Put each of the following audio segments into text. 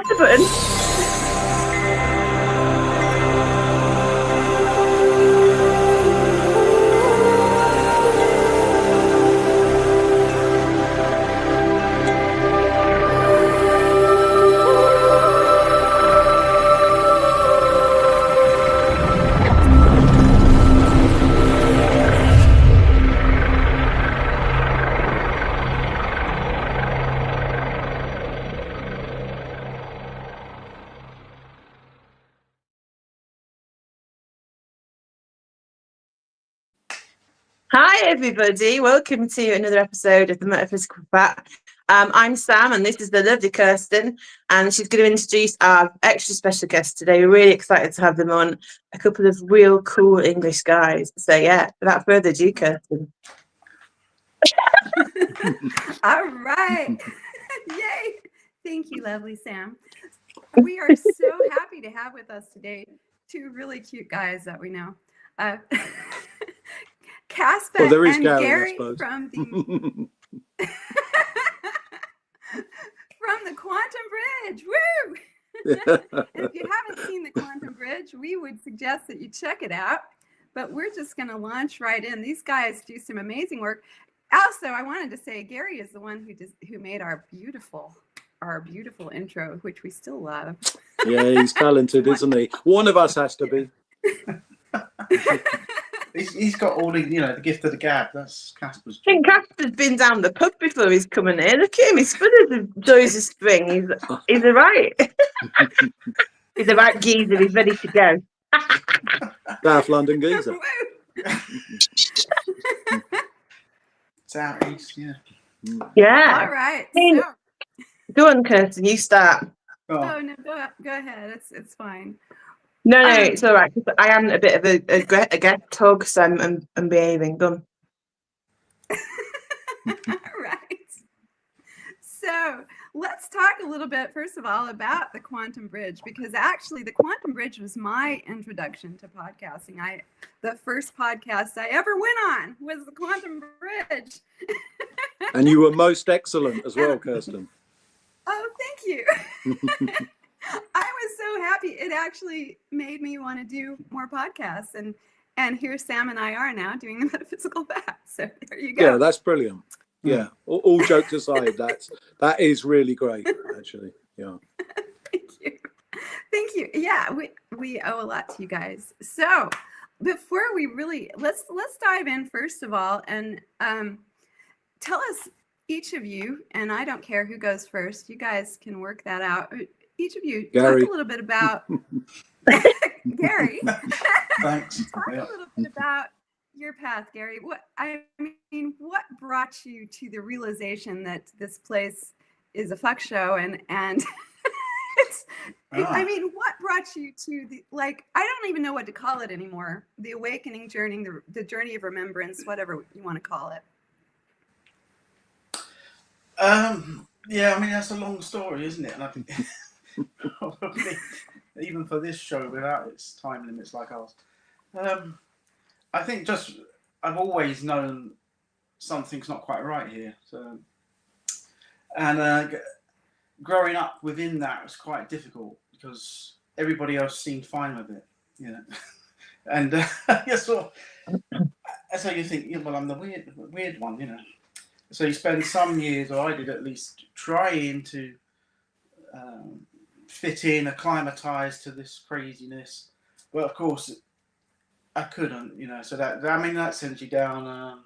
press the button. Hi, everybody. Welcome to another episode of the Metaphysical Chat. I'm Sam, and this is the lovely Kirsten, and she's going to introduce our extra special guest today. We're really excited to have them on, a couple of real cool English guys. So, yeah, without further ado, Kirsten. All right. Yay. Thank you, lovely Sam. We are so happy to have with us today two really cute guys that we know. Kaspa and Gary from the Quantum Bridge. Woo! And if you haven't seen the Quantum Bridge, we would suggest that you check it out. But we're just going to launch right in. These guys do some amazing work. Also, I wanted to say Gary is the one who made our beautiful intro, which we still love. Yeah, he's talented, isn't he? One of us has to be. He's got all the, the gift of the gab. That's Kaspa's. I think Kaspa's been down the pub before he's coming in. Look at him, he's full of the joys of spring. He's all right. He's the right geezer, he's ready to go. South London geezer. South East, yeah. Yeah. All right. So, go on, Kirsten, you start. Oh no, go ahead. It's fine. No, it's all right. I am a bit of a guest hog, so I'm behaving. Done. All right. So let's talk a little bit, first of all, about the Quantum Bridge, because actually the Quantum Bridge was my introduction to podcasting. The first podcast I ever went on was the Quantum Bridge. And you were most excellent as well, Kirsten. Oh, thank you. I was so happy. It actually made me want to do more podcasts. And here Sam and I are now doing the Metaphysical Chat. So there you go. Yeah, that's brilliant. Yeah, all jokes aside, that is really great, actually. Yeah. Thank you. Yeah, we owe a lot to you guys. So before we really let's dive in first of all and tell us, each of you, and I don't care who goes first. You guys can work that out. Each of you Gary. talk a little bit about Gary. Thanks. Talk a little bit about your path, Gary. What brought you to the realization that this place is a fuck show and what brought you to I don't even know what to call it anymore. The awakening journey, the journey of remembrance, whatever you want to call it. Yeah, I mean that's a long story, isn't it? And I think probably even for this show without its time limits like ours, I think just I've always known something's not quite right here. So, and growing up within that was quite difficult because everybody else seemed fine with it, and so you think, well, I'm the weird one, So you spend some years, or I did at least, trying to fit in, acclimatise to this craziness. But of course, I couldn't, So that sends you down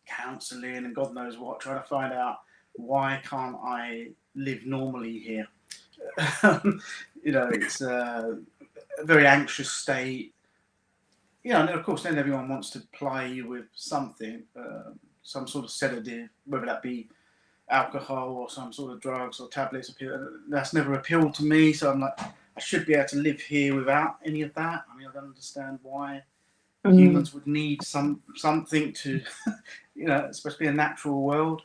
counselling and God knows what, trying to find out why can't I live normally here. It's a very anxious state. And of course, then everyone wants to ply you with something. Some sort of sedative, whether that be alcohol or some sort of drugs or tablets. That's never appealed to me. So I'm like, I should be able to live here without any of that. I mean, I don't understand why humans would need something to, especially a natural world.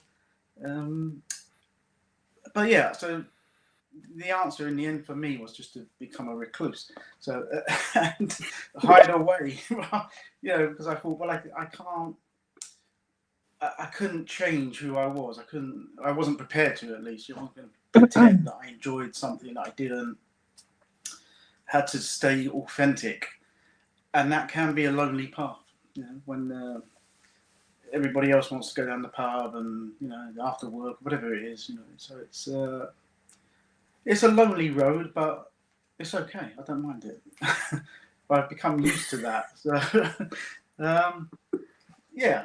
But yeah, so the answer in the end for me was just to become a recluse. So and hide away, because I thought, well, I couldn't change who I was. I wasn't prepared to, at least. You weren't going to pretend that I enjoyed something that I didn't. Had to stay authentic, and that can be a lonely path. You know, when everybody else wants to go down the pub and after work, whatever it is. So it's a lonely road, but it's okay. I don't mind it. I've become used to that. So yeah,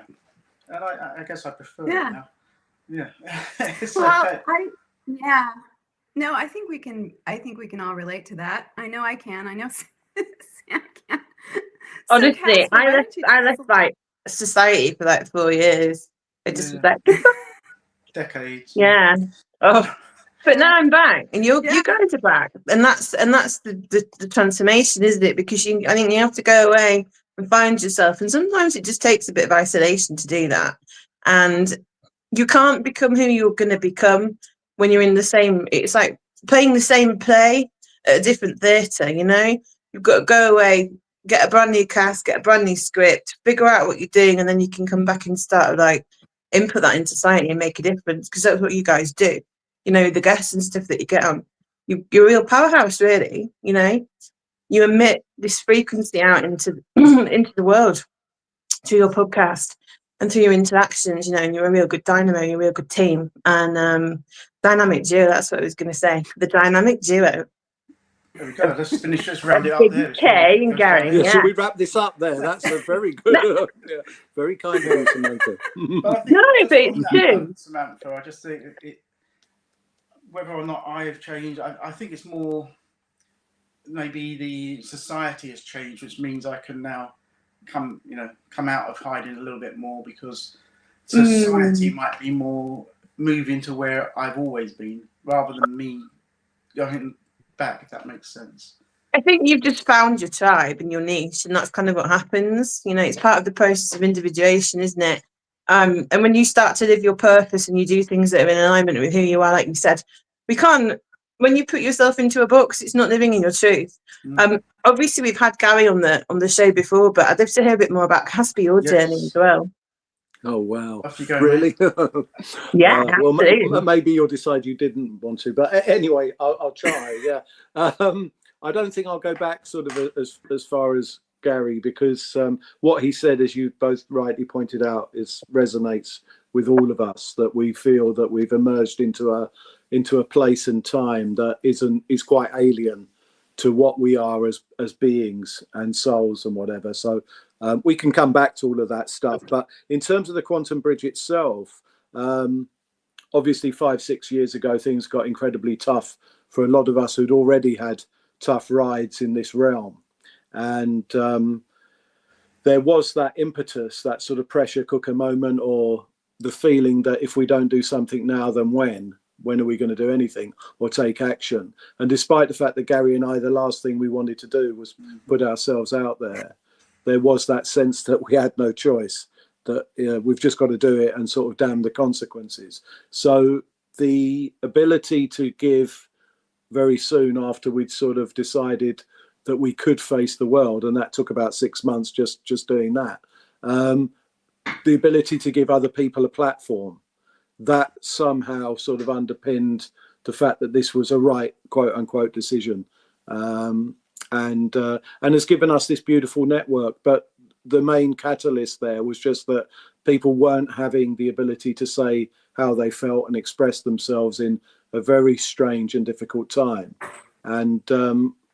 and I guess I prefer it now. Yeah, it's Well, okay. yeah. No, I think we can all relate to that. I know I can. I know Sam can. So, Honestly, Kaspa, why I don't you left like society for like 4 years. It just was like, Decades. yeah. Oh, but now I'm back, and you Yeah. guys are back, and that's the transformation, isn't it? Because I think you have to go away and find yourself, and sometimes it just takes a bit of isolation to do that, and you can't become who you're going to become when you're in the same. It's like playing the same play at a different theatre. You've got to go away, get a brand new cast, get a brand new script, figure out what you're doing, and then you can come back and start like input that in society and make a difference, because that's what you guys do. The guests and stuff that you get on, you're a real powerhouse, really. You emit this frequency out into into the world through your podcast and through your interactions, and you're a real good dynamo, you're a real good team. And dynamic duo, that's what I was going to say. The dynamic duo. There we go. Let's finish. Let's round it up there. Kay and Gary. Yeah, Yeah. should we wrap this up there? That's a very good, very kind of you, Samantha. But I think No, but it's on that true. note, Samantha, I just think whether or not I have changed, I think it's more maybe the society has changed, which means I can now come out of hiding a little bit more, because society might be more moving to where I've always been, rather than me going back, if that makes sense. I think you've just found your tribe and your niche, and that's kind of what happens. It's part of the process of individuation, isn't it? And when you start to live your purpose and you do things that are in alignment with who you are, like you said, when you put yourself into a box, it's not living in your truth. Obviously, we've had Gary on the show before, but I'd love to hear a bit more about Kaspa, your journey as well. Oh wow! Off you go, really? Yeah. Well, maybe you'll decide you didn't want to, but anyway, I'll try. Yeah. I don't think I'll go back sort of as far as Gary, because what he said, as you both rightly pointed out, resonates with all of us, that we feel that we've emerged into a place and time that is quite alien to what we are as beings and souls and whatever. So we can come back to all of that stuff. But in terms of the Quantum Bridge itself, obviously 5-6 years ago, things got incredibly tough for a lot of us who'd already had tough rides in this realm. And there was that impetus, that sort of pressure cooker moment, or the feeling that if we don't do something now, then when are we going to do anything or take action? And despite the fact that Gary and I, the last thing we wanted to do was put ourselves out there, there was that sense that we had no choice, that we've just got to do it and sort of damn the consequences. So the ability to give very soon after we'd sort of decided that we could face the world, and that took about 6 months just doing that, the ability to give other people a platform, that somehow sort of underpinned the fact that this was a right, quote unquote, decision, and has given us this beautiful network. But the main catalyst there was just that people weren't having the ability to say how they felt and express themselves in a very strange and difficult time. And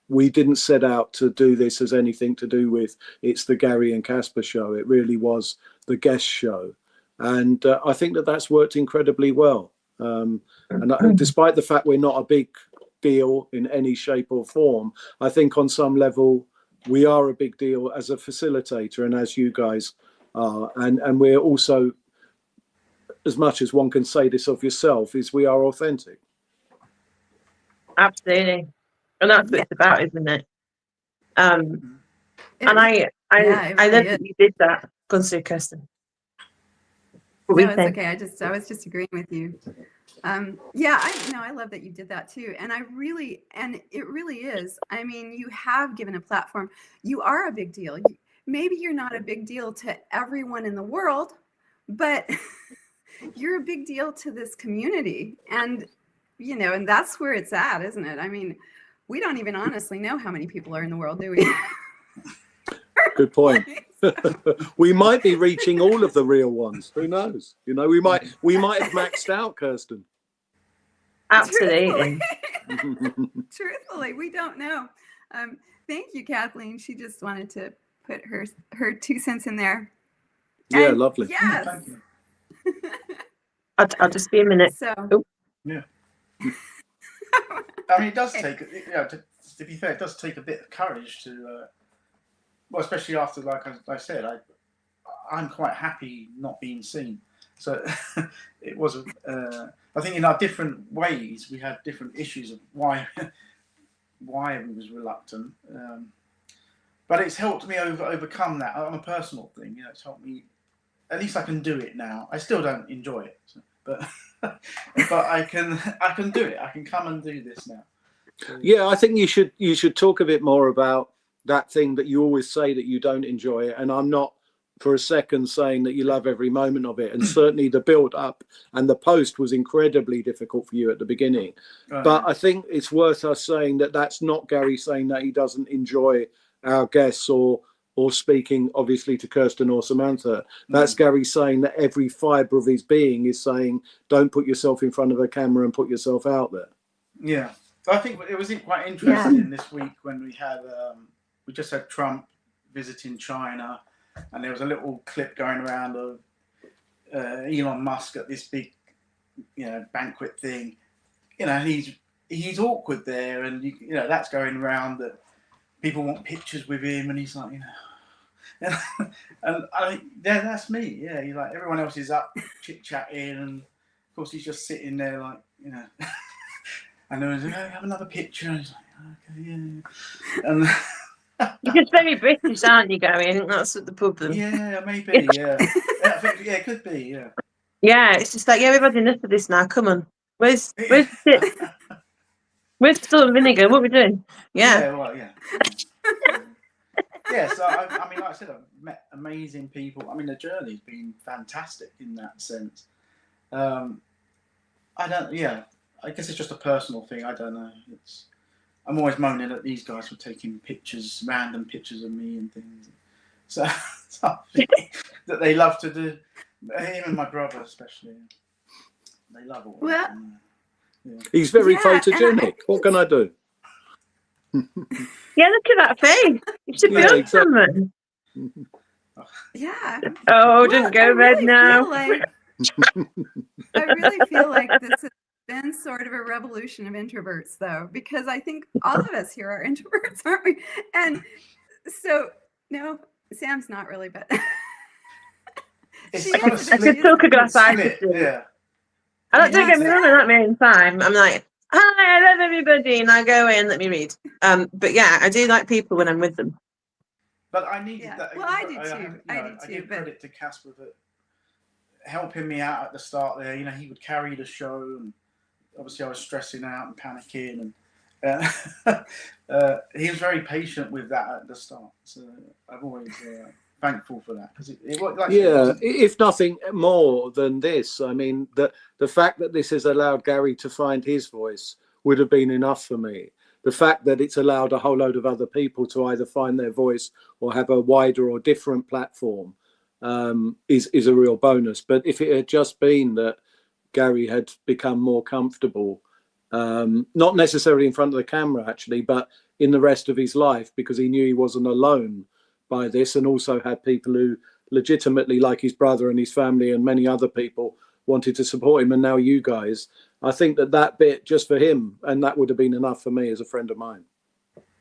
we didn't set out to do this as anything to do with it's the Gary and Kaspa show. It really was the guest show. And I think that that's worked incredibly well. And despite the fact we're not a big deal in any shape or form, I think on some level we are a big deal as a facilitator, and as you guys are. And we're also, as much as one can say this of yourself, is we are authentic. Absolutely. And that's what it's about, isn't it? And I love that you did that. Go on, Sue Kirsten. No, it's okay. I was just agreeing with you. I love that you did that too. And it really is. I mean, you have given a platform. You are a big deal. Maybe you're not a big deal to everyone in the world, but you're a big deal to this community. And you know, and that's where it's at, isn't it? I mean, we don't even honestly know how many people are in the world, do we? Good point. We might be reaching all of the real ones. Who knows? You know, we might have maxed out, Kirsten. Absolutely. Truthfully, we don't know. Thank you, Kathleen. She just wanted to put her 2 cents in there. Yeah, And lovely. Yes. Thank you. I'll just be a minute. So. Oh. Yeah. I mean, it does take, you know, to be fair, it does take a bit of courage to, well, especially after, like I said, I'm quite happy not being seen. So it was, I think in our different ways, we had different issues of why we was reluctant. But it's helped me overcome that on a personal thing. You know, it's helped me, at least I can do it now. I still don't enjoy it, but I can do it. I can come and do this now. So, yeah, I think you should talk a bit more about that thing that you always say that you don't enjoy it. And I'm not for a second saying that you love every moment of it. And certainly the build up and the post was incredibly difficult for you at the beginning. But I think it's worth us saying that that's not Gary saying that he doesn't enjoy our guests or speaking obviously to Kirsten or Samantha. That's Gary saying that every fibre of his being is saying, don't put yourself in front of a camera and put yourself out there. Yeah. I think it was quite interesting this week when we had, we just had Trump visiting China, and there was a little clip going around of Elon Musk at this big, you know, banquet thing. You know, he's awkward there, and you know that's going around that people want pictures with him, and he's like, you know, and I think that's me. Yeah, you're like everyone else is up chit chatting, and of course he's just sitting there like, you know. And there was like, oh, have another picture. And he's like, okay, yeah. And You're just very British, aren't you, Gary? I think that's the problem. yeah, maybe, yeah. I think, yeah, it could be, yeah. Yeah, it's just like, yeah, we've had enough of this now. Come on. Where's salt and vinegar? What are we doing? Yeah. Yeah, well, yeah. Yeah, so I mean, like I said, I've met amazing people. I mean, the journey's been fantastic in that sense. I guess it's just a personal thing. I don't know. I'm always moaning at these guys for taking pictures, random pictures of me and things. So something that they love to do. Him and my brother especially. They love all that. Yeah. He's very photogenic. What can I do? Yeah, look at that face. You should be on exactly. someone. Yeah. Oh, don't go red now. I really feel like this has been sort of a revolution of introverts, though, because I think all of us here are introverts, aren't we? And so, no, Sam's not really, but It's kind of I could talk a glass eye. Yeah. I don't get me wrong at that main time. I'm like, hi, I love everybody, and I go away and let me read. But yeah, I do like people when I'm with them. But I needed that. Well, I do too. I give credit to Kaspa for helping me out at the start there. You know, he would carry the show, and obviously I was stressing out and panicking, and he was very patient with that at the start. So I've always thankful for that, because if nothing more than this, I mean, the fact that this has allowed Gary to find his voice would have been enough for me. The fact that it's allowed a whole load of other people to either find their voice or have a wider or different platform is a real bonus. But if it had just been that Gary had become more comfortable, not necessarily in front of the camera actually, but in the rest of his life, because he knew he wasn't alone by this, and also had people who legitimately, like his brother and his family and many other people, wanted to support him, and now you guys, I think that bit just for him, and that would have been enough for me as a friend of mine.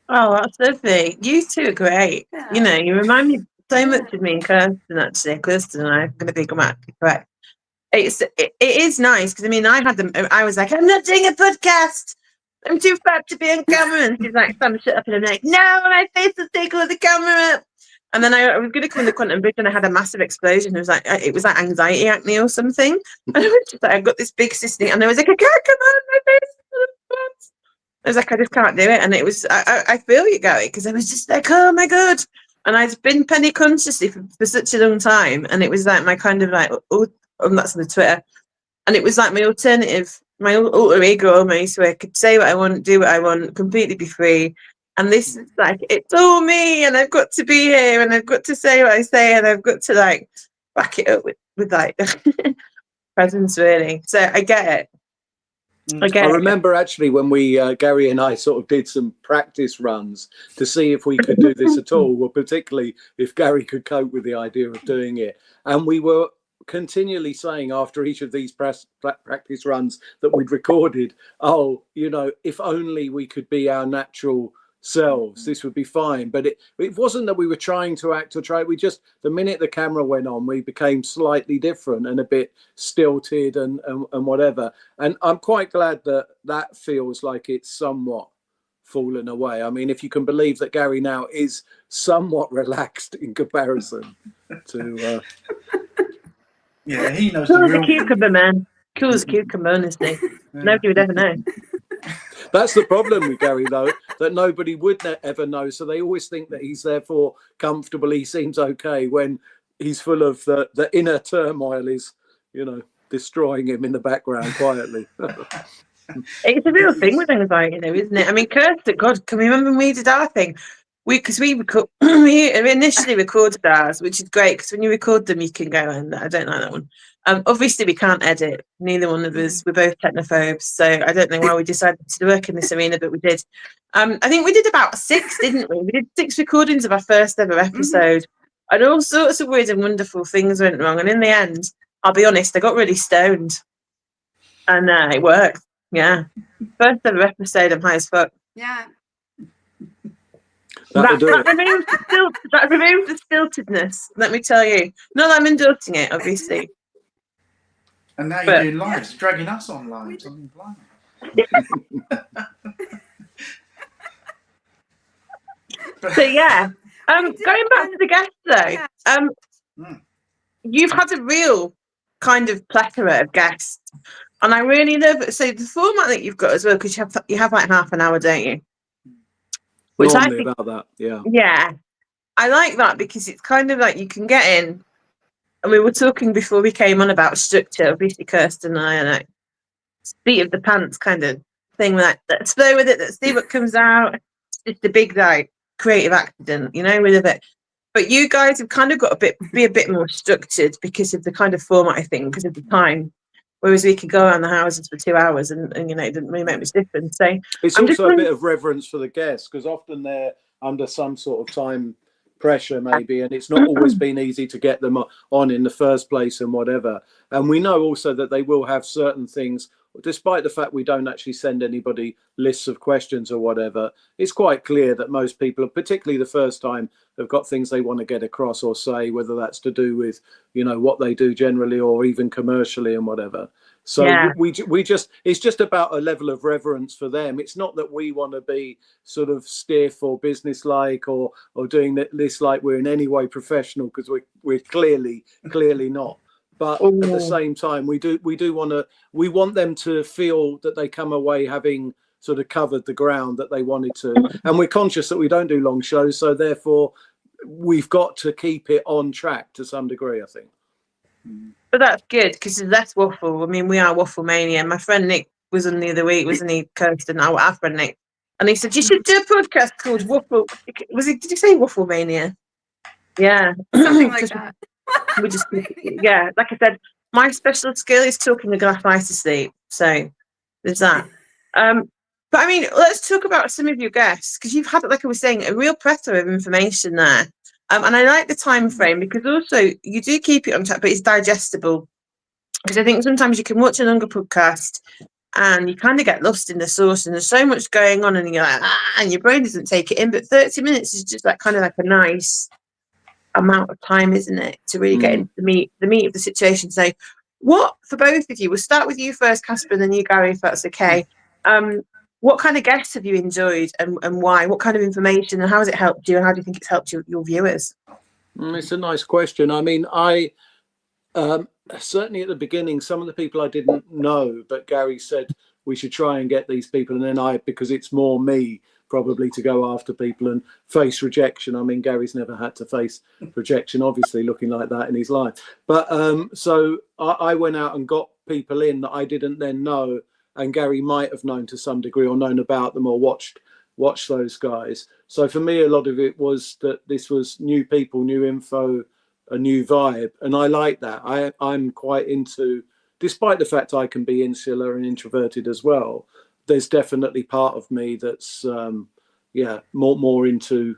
Oh, that's lovely. You two are great. Yeah. You know, you remind me so much of me and Kirsten, actually. Kirsten and I are going to be grammatically correct. It is nice, because I mean, I was like, I'm not doing a podcast, I'm too fat to be on camera, and she's like, Sam, shut up. And I'm like, no, my face will take all the camera. And then I was going to come in the quantum bridge, and I had a massive explosion. It was like anxiety acne or something. And I was just like, I've got this big cystic, and I was like, I can't come on, my face is full of spots. I was like, I just can't do it. And it was, I feel you, Gary, because I was just like, oh my God. And I'd been penny consciously for such a long time. And it was like my kind of like, oh, that's on the Twitter. And it was like my alternative my alter ego almost, where I could say what I want, do what I want, completely be free. And this is like, it's all me, and I've got to be here, and I've got to say what I say, and I've got to like back it up with like presence, really. So I get it. I get I it. remember actually when we, Gary and I sort of did some practice runs to see if we could do this at all, or particularly if Gary could cope with the idea of doing it. And we were continually saying after each of these practice runs that we'd recorded, oh, you know, if only we could be our natural selves, this would be fine. But it wasn't that we were trying to act or try. We just, the minute the camera went on, we became slightly different and a bit stilted and whatever. And I'm quite glad that that feels like it's somewhat fallen away. I mean, if you can believe that Gary now is somewhat relaxed in comparison to Yeah, he knows the Cool as a real. cucumber, man. Cool as a cucumber, honestly. Nobody would ever know. That's the problem with Gary, though, that nobody would ever know. So they always think that he's therefore comfortable. He seems okay when he's full of the inner turmoil is, you know, destroying him in the background quietly. It's a real thing with anxiety, though, isn't it? I mean, Kirsten, God, can we remember when we did our thing? Because we initially recorded ours, which is great because when you record them, you can go, and I don't like that one. Obviously, we can't edit. Neither one of us. We're both technophobes, so I don't know why we decided to work in this arena, but we did. I think we did about 6, didn't we? We did 6 recordings of our first ever episode, and all sorts of weird and wonderful things went wrong. And in the end, I'll be honest, I got really stoned, and it worked. Yeah, first ever episode. I'm high as fuck. Yeah. That'll do it. That removes the stiltedness, let me tell you. Not that I'm endorsing it, obviously. And now you're doing lives, dragging us on lives. I mean, So yeah, going back to the guests though, you've had a real kind of plethora of guests, and I really love it. So the format that you've got as well, because you have like half an hour, don't you? Which Normally I think, about that, yeah. Yeah, I like that because it's kind of like you can get in, and we were talking before we came on about structure. Obviously, Kirsten and I are like seat of the pants kind of thing. Like, let's flow with it. Let's see what comes out. It's just a big like creative accident, you know, with it. But you guys have kind of got be a bit more structured because of the kind of format, I think, because of the time. Whereas we could go around the houses for 2 hours and you know, it didn't really make much difference. So it's also a bit of reverence for the guests because often they're under some sort of time pressure maybe, and it's not always been easy to get them on in the first place and whatever. And we know also that they will have certain things, despite the fact we don't actually send anybody lists of questions or whatever. It's quite clear that most people, particularly the first time, have got things they want to get across or say, whether that's to do with, you know, what they do generally or even commercially and whatever. So yeah. we just, it's just about a level of reverence for them. It's not that we want to be sort of stiff or businesslike or doing this like we're in any way professional, because we're clearly not. But at the same time, we want them to feel that they come away having sort of covered the ground that they wanted to. And we're conscious that we don't do long shows, so therefore we've got to keep it on track to some degree, I think. But that's good because that's waffle. I mean, we are waffle mania. My friend Nick was on the other week, wasn't he, Kirsten? Our friend Nick, and he said you should do a podcast called Waffle. Did you say Waffle Mania? Yeah, something like that. We just, yeah, like I said, my special skill is talking a glass eye to sleep. So there's that. But I mean, let's talk about some of your guests because you've had, like I was saying, a real plethora of information there. And I like the time frame because also you do keep it on track, but it's digestible. Because I think sometimes you can watch a longer podcast and you kind of get lost in the sauce and there's so much going on and you're like, and your brain doesn't take it in. But 30 minutes is just like kind of like a nice amount of time, isn't it, to really get into the meat of the situation. So what, for both of you, we'll start with you first, Kaspa, and then you, Gary, if that's okay. What kind of guests have you enjoyed and why? What kind of information and how has it helped you and how do you think it's helped your viewers? It's a nice question. I mean, I certainly at the beginning, some of the people I didn't know, but Gary said we should try and get these people. And then because it's more me probably to go after people and face rejection. I mean, Gary's never had to face rejection, obviously, looking like that in his life. But so I went out and got people in that I didn't then know. and Gary might have known to some degree or known about them or watched those guys. So for me, a lot of it was that this was new people, new info, a new vibe, and I like that. I'm quite into, despite the fact I can be insular and introverted as well, there's definitely part of me that's more into,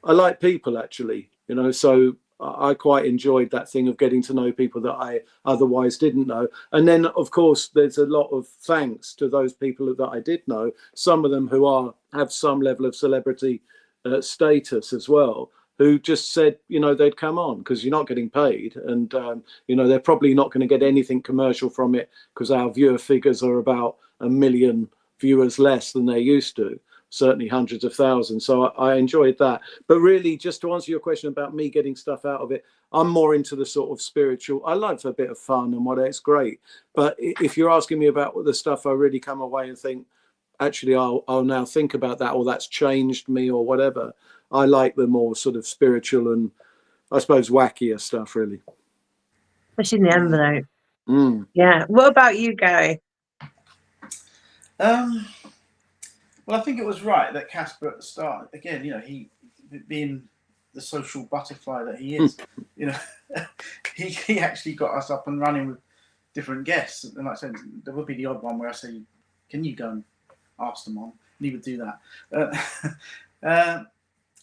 I like people actually, so I quite enjoyed that thing of getting to know people that I otherwise didn't know. And then, of course, there's a lot of thanks to those people that I did know, some of them who have some level of celebrity status as well, who just said, they'd come on because you're not getting paid. And, they're probably not going to get anything commercial from it because our viewer figures are about 1 million viewers less than they used to. Certainly hundreds of thousands. So I enjoyed that. But really, just to answer your question about me getting stuff out of it, I'm more into the sort of spiritual. I like a bit of fun and whatever. It's great. But if you're asking me about the stuff I really come away and think, actually, I'll now think about that, or that's changed me or whatever, I like the more sort of spiritual and, I suppose, wackier stuff, really. Especially in the envelope. Mm. Yeah. What about you, Gary? Well, I think it was right that Kaspa at the start, again, he being the social butterfly that he is, he actually got us up and running with different guests. And like I said, there would be the odd one where I say, can you go and ask them on? And he would do that. And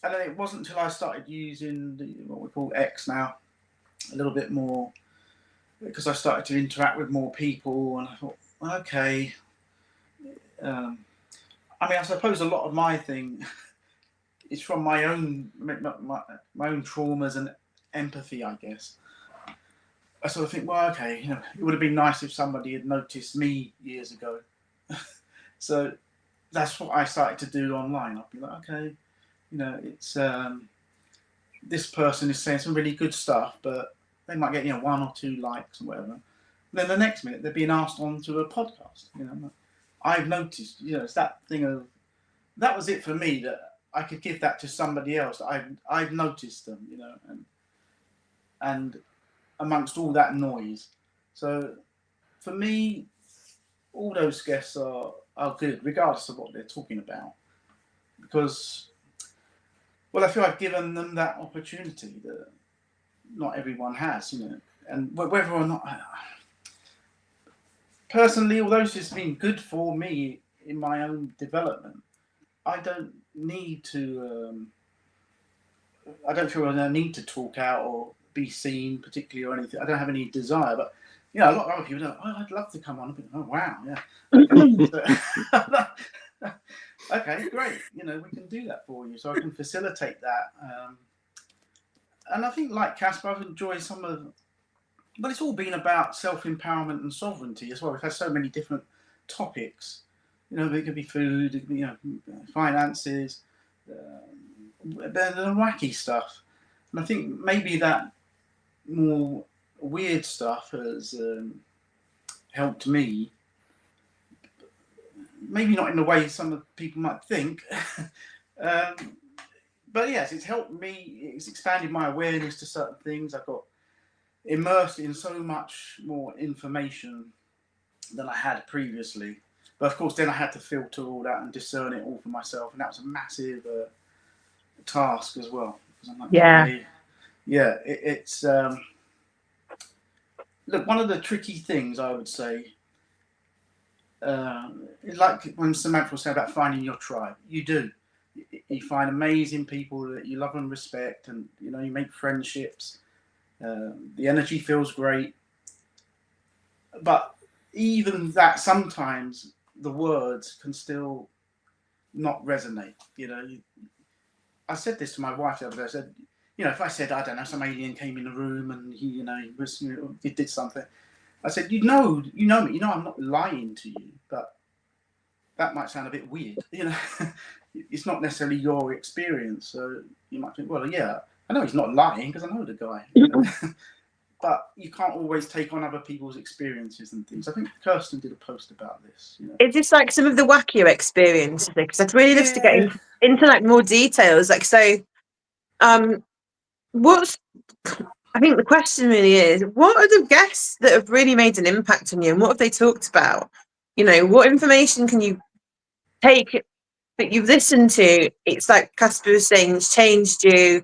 then it wasn't until I started using what we call X now, a little bit more, because I started to interact with more people, and I thought, okay. I suppose a lot of my thing is from my own traumas and empathy, I guess. I sort of think, well, okay, it would have been nice if somebody had noticed me years ago. So that's what I started to do online. I'd be like, okay, it's this person is saying some really good stuff, but they might get 1 or 2 likes or whatever. And then the next minute they're being asked onto a podcast. I've noticed, it's that thing of, that was it for me, that I could give that to somebody else. I've noticed them, and amongst all that noise. So for me, all those guests are good, regardless of what they're talking about, because, well, I feel I've given them that opportunity that not everyone has, and whether or not. Personally, although this has been good for me in my own development, I don't need to. I don't feel I need to talk out or be seen particularly or anything. I don't have any desire, but a lot of other people don't. Oh, I'd love to come on. Oh, wow, yeah. Okay, great. We can do that for you, so I can facilitate that. And I think, like Kaspa, I've enjoyed some of. But it's all been about self-empowerment and sovereignty as well. We've had so many different topics. It could be food, it could be, finances, the wacky stuff. And I think maybe that more weird stuff has helped me. Maybe not in the way some of people might think. But yes, it's helped me. It's expanded my awareness to certain things. I've got immersed in so much more information than I had previously, but of course then I had to filter all that and discern it all for myself, and that was a massive task as well, because I'm like, it's look, one of the tricky things I would say, like when Samantha was saying about finding your tribe, you find amazing people that you love and respect, and you make friendships. The energy feels great, but even that, sometimes the words can still not resonate. I said this to my wife the other day. I said, if I said, I don't know, some alien came in the room and he was, he did something. I said, you know me, I'm not lying to you, but that might sound a bit weird. It's not necessarily your experience, so you might think, well, yeah. I know he's not lying because I know the guy, but you can't always take on other people's experiences and things. I think Kirsten did a post about this. Is this like some of the wackier experiences? Because I'd really love to get into like more details. Like, so, I think the question really is, what are the guests that have really made an impact on you, and what have they talked about? you know, what information can you take that you've listened to? It's like Kaspa was saying, it's changed you.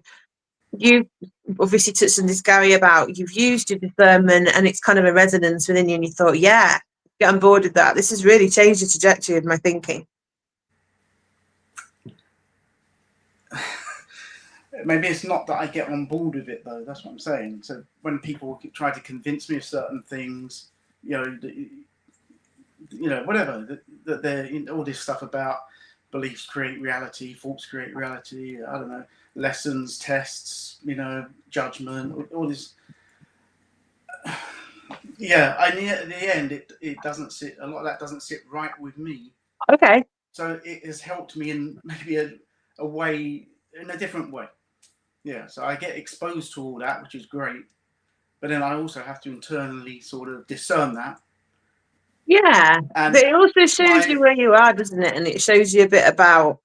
You obviously touched on this, Gary, about you've used your discernment and it's kind of a resonance within you, and you thought, yeah, get on board with that. This has really changed the trajectory of my thinking. Maybe it's not that I get on board with it, though. That's what I'm saying. So when people try to convince me of certain things, whatever, that they're all this stuff about beliefs create reality, thoughts create reality. I don't know, lessons, tests, judgment, all this. Yeah, at the end, it doesn't sit. A lot of that doesn't sit right with me. Okay. So it has helped me in maybe a way, in a different way. Yeah, so I get exposed to all that, which is great. But then I also have to internally sort of discern that. Yeah, and but it also shows you where you are, doesn't it? And it shows you a bit about,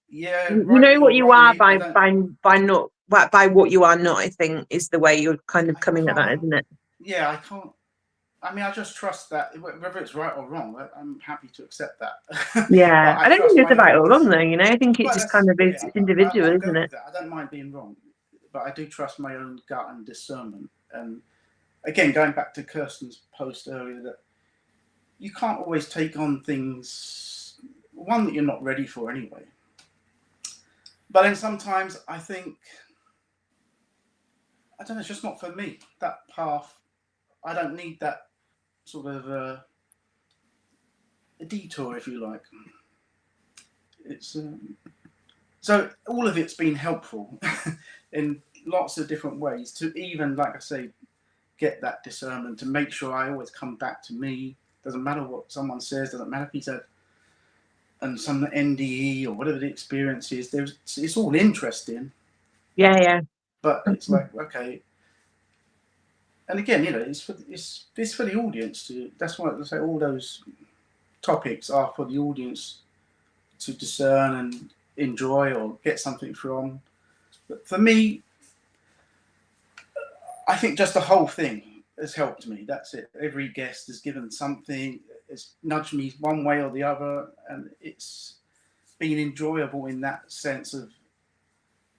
you know, what you are by what you are not. I think is the way you're kind of coming at that, isn't it? Yeah, I can't. I mean, I just trust that whether it's right or wrong, I'm happy to accept that. Yeah, I don't think it's right or wrong, though. You know, I think it just kind of is individual, isn't it? I don't mind being wrong, but I do trust my own gut and discernment. And again, going back to Kirsten's post earlier, that you can't always take on things, one, that you're not ready for anyway. But then sometimes I think, I don't know, it's just not for me. That path, I don't need that sort of a detour, if you like. It's so all of it's been helpful in lots of different ways to even, like I say, get that discernment, to make sure I always come back to me. Doesn't matter what someone says, doesn't matter if he's had and some NDE or whatever the experience is. It's all interesting. Yeah. But it's like, okay. And again, it's for the audience to. That's why I say all those topics are for the audience to discern and enjoy or get something from. But for me, I think just the whole thing has helped me. That's it. Every guest has given something, it's nudged me one way or the other, and it's been enjoyable in that sense of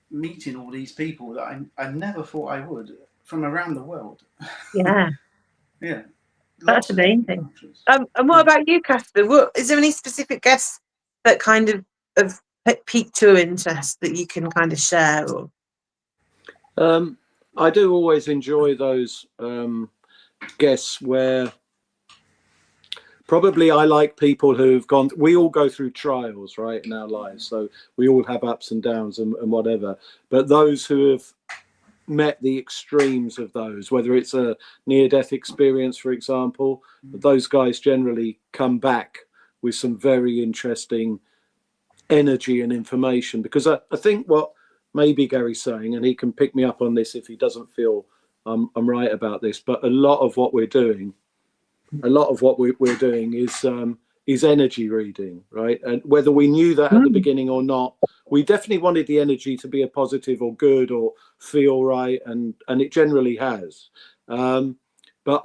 meeting all these people that I never thought I would, from around the world. Yeah. Yeah. That's amazing. And what about you, Kaspa? Is there any specific guests that kind of have piqued your interest that you can kind of share? Or? I do always enjoy those guests where probably I like people who've gone. We all go through trials, right, in our lives. So we all have ups and downs and whatever. But those who have met the extremes of those, whether it's a near-death experience, for example, those guys generally come back with some very interesting energy and information. Because I think what maybe Gary's saying, and he can pick me up on this if he doesn't feel I'm right about this, but a lot of what we're doing is energy reading, right? And whether we knew that at the beginning or not, we definitely wanted the energy to be a positive or good or feel right, and it generally has. But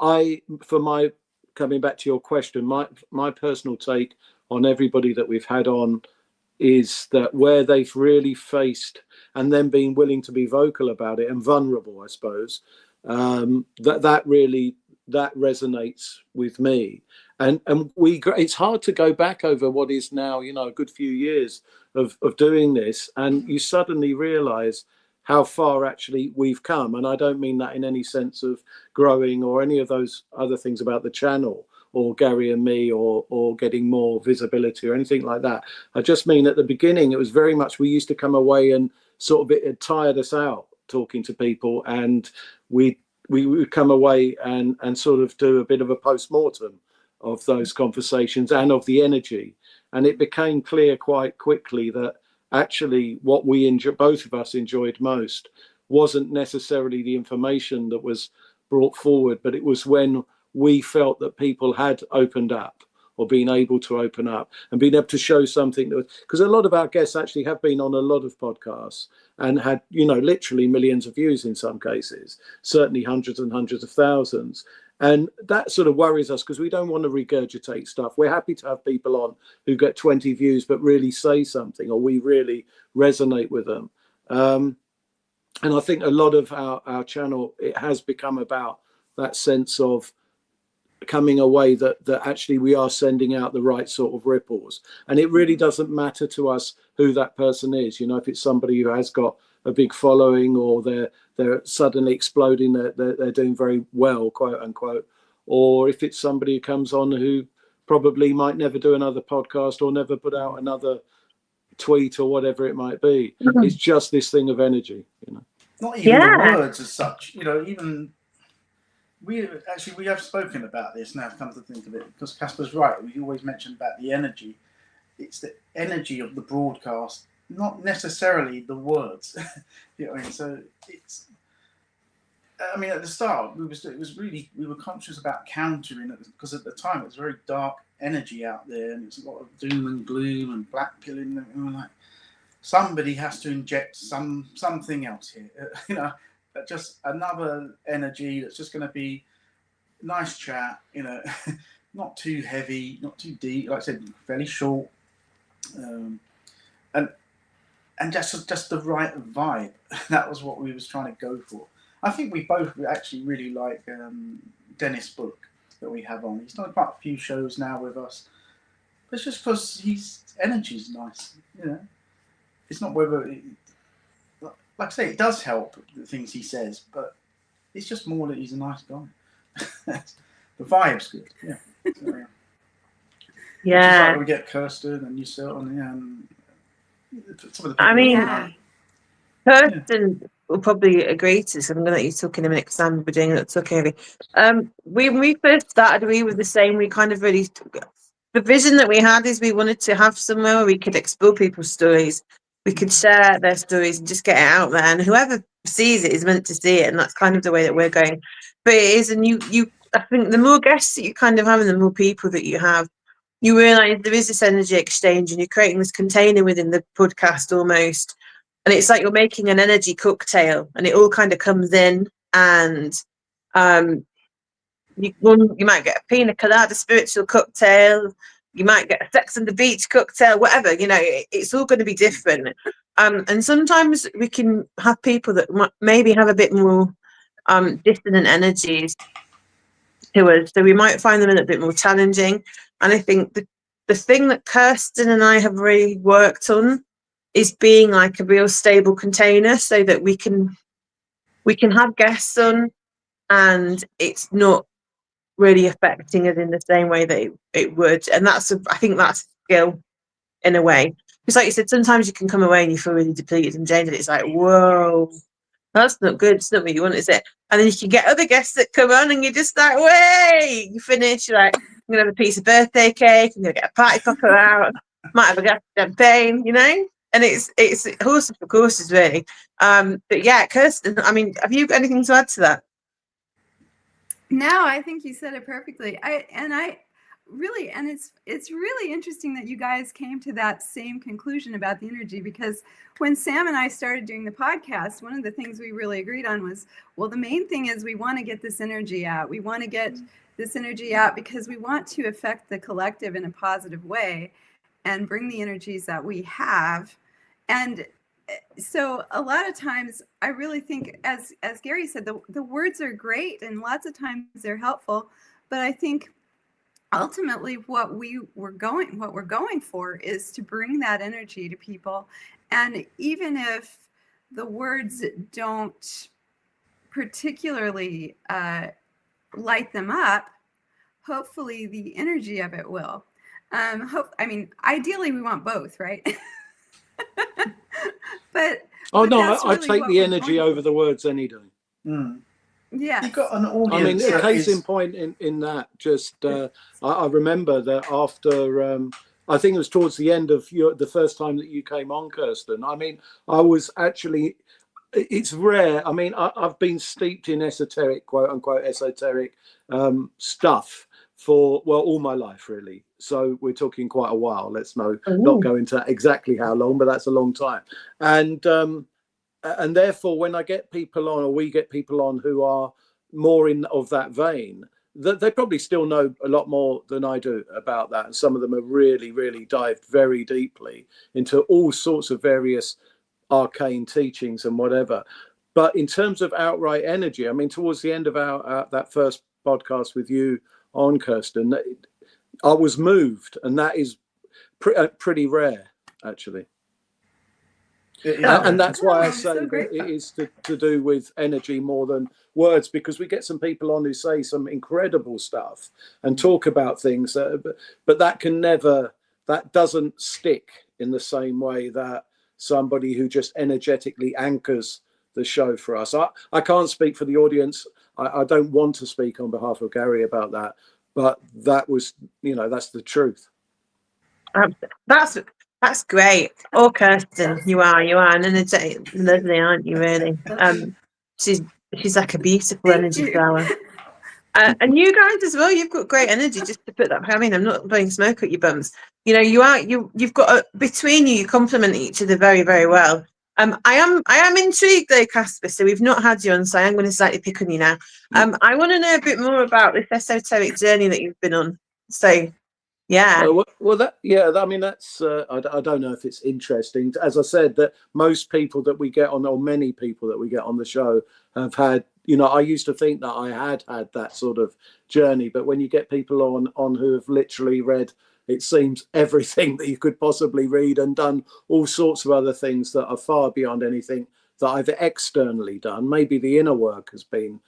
coming back to your question, my personal take on everybody that we've had on is that where they've really faced and then been willing to be vocal about it and vulnerable, I suppose, that resonates with me. And it's hard to go back over what is now, a good few years of doing this, and you suddenly realize how far actually we've come. And I don't mean that in any sense of growing or any of those other things about the channel or Gary and me or getting more visibility or anything like that. I just mean at the beginning, it was very much, we used to come away and sort of it had tired us out talking to people, and we would come away and sort of do a bit of a post-mortem of those conversations and of the energy. And it became clear quite quickly that actually what both of us enjoyed most wasn't necessarily the information that was brought forward, but it was when we felt that people had opened up or been able to open up and been able to show something that, because a lot of our guests actually have been on a lot of podcasts and had, literally millions of views in some cases, certainly hundreds and hundreds of thousands. And that sort of worries us because we don't want to regurgitate stuff. We're happy to have people on who get 20 views but really say something, or we really resonate with them. And I think a lot of our channel, it has become about that sense of coming away that actually we are sending out the right sort of ripples. And it really doesn't matter to us who that person is. You know, if it's somebody who has got a big following, or they're suddenly exploding, they're doing very well, quote unquote, or if it's somebody who comes on who probably might never do another podcast or never put out another tweet or whatever it might be. It's just this thing of energy, you know. Not even the words as such, you know. Even we have spoken about this now, come to think of it, because Kaspa's right. We always mention about the energy. It's the energy of the broadcast, not necessarily the words. You know what I mean? So it's, I mean, at the start, we were conscious about countering it, because at the time it was very dark energy out there, and it's a lot of doom and gloom and black pilling, and we were like, somebody has to inject something else here, you know, just another energy that's just going to be nice chat, you know, not too heavy, not too deep, like I said, fairly short, and just the right vibe. That was what we was trying to go for. I think we both actually really like Dennis Book that we have on. He's done quite a few shows now with us, but it's just because his energy's nice, you know. It's not whether, like I say, it does help, the things he says, but it's just more that he's a nice guy. The vibe's good, yeah. So, Yeah. Like we get Kirsten and yourself, and some of the people. I mean, Yeah. Kirsten will probably agree to this. I'm going to let you talk in a minute because I'm doing it. Okay. When we first started, we were the same. We kind of really, the vision that we had is we wanted to have somewhere where we could explore people's stories. We could share their stories and just get it out there. And whoever sees it is meant to see it. And that's kind of the way that we're going. But it is, and I think the more guests that you kind of have and the more people that you have, you realise there is this energy exchange, and you're creating this container within the podcast almost. And it's like you're making an energy cocktail, and it all kind of comes in, and you might get a pina colada spiritual cocktail, you might get a Sex on the Beach cocktail, whatever, you know, it's all going to be different. And sometimes we can have people that maybe have a bit more dissonant energies to us, so we might find them a little bit more challenging. And I think the thing that Kirsten and I have really worked on is being like a real stable container, so that we can have guests on and it's not really affecting us in the same way that it would. And I think that's a skill in a way, because like you said, sometimes you can come away and you feel really depleted and drained, and it's like, whoa, that's not good, it's not what you want, is it? And then you can get other guests that come on and you're just like, wait, you finish, you're like, I'm gonna have a piece of birthday cake, I'm gonna get a party popper out, might have a glass of champagne, you know. And it's horses for courses, really. But yeah, Kirsten, I mean, have you got anything to add to that? No, I think you said it perfectly. It's really interesting that you guys came to that same conclusion about the energy, because when Sam and I started doing the podcast, one of the things we really agreed on was, well, the main thing is we want to get this energy out. We want to get this energy out because we want to affect the collective in a positive way and bring the energies that we have. And so a lot of times I really think, as Gary said, the words are great and lots of times they're helpful, but I think ultimately what we're going for is to bring that energy to people. And even if the words don't particularly light them up, hopefully the energy of it will. Ideally we want both, right? But I take the energy over the words any day. Yeah, you've got an audience. I mean, a case in point in that. Just I remember that after I think it was towards the end of the first time that you came on, Kirsten. I mean, I was actually. It's rare. I mean, I've been steeped in esoteric, quote unquote, esoteric stuff for all my life, really. So we're talking quite a while. Let's not go into exactly how long, but that's a long time. And therefore, when I get people on, or we get people on who are more of that vein, they probably still know a lot more than I do about that. And some of them have really, really dived very deeply into all sorts of various arcane teachings and whatever. But in terms of outright energy, I mean, towards the end of our that first podcast with you on, Kirsten, I was moved, and that is pretty rare, actually. And that's why I say that it is to do with energy more than words, because we get some people on who say some incredible stuff and talk about things, but that doesn't stick in the same way that somebody who just energetically anchors the show for us. I can't speak for the audience. I don't want to speak on behalf of Gary about that, but that was, that's the truth. That's great. Oh, Kirsten, you are an energetic, lovely, aren't you? Really. She's like a beautiful energy flower. And you guys as well. You've got great energy. Just to put that, I mean, I'm not blowing smoke at your bums. You've got between you complement each other very, very well. I am intrigued though, Kaspa. So we've not had you on, so I'm going to slightly pick on you now. I want to know a bit more about this esoteric journey that you've been on. So. Yeah. I mean, that's. I don't know if it's interesting. As I said, that most people that we get on, or many people that we get on the show, have had. I used to think that I had that sort of journey, but when you get people on who have literally read, it seems, everything that you could possibly read and done all sorts of other things that are far beyond anything that I've externally done. Maybe the inner work has been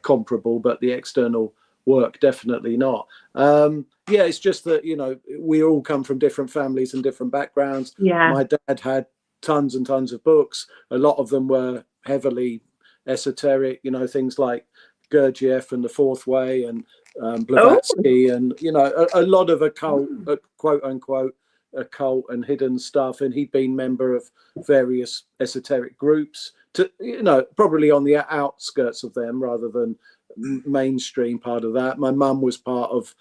comparable, but the external work definitely not. It's just that we all come from different families and different backgrounds. My dad had tons and tons of books. A lot of them were heavily esoteric, things like Gurdjieff and the Fourth Way and Blavatsky, and a lot of occult, quote unquote occult and hidden stuff. And he'd been member of various esoteric groups, to probably on the outskirts of them rather than mainstream part of that. My mum was part of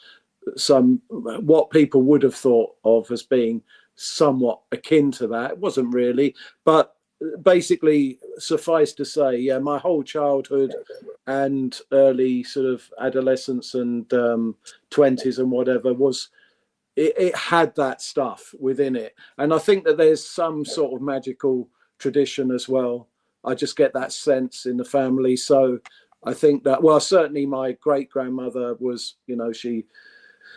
some what people would have thought of as being somewhat akin to that. It wasn't really, but basically, suffice to say, my whole childhood and early sort of adolescence and 20s and whatever it had that stuff within it. And I think that there's some sort of magical tradition as well. I just get that sense in the family. So I think that, well, certainly my great grandmother was,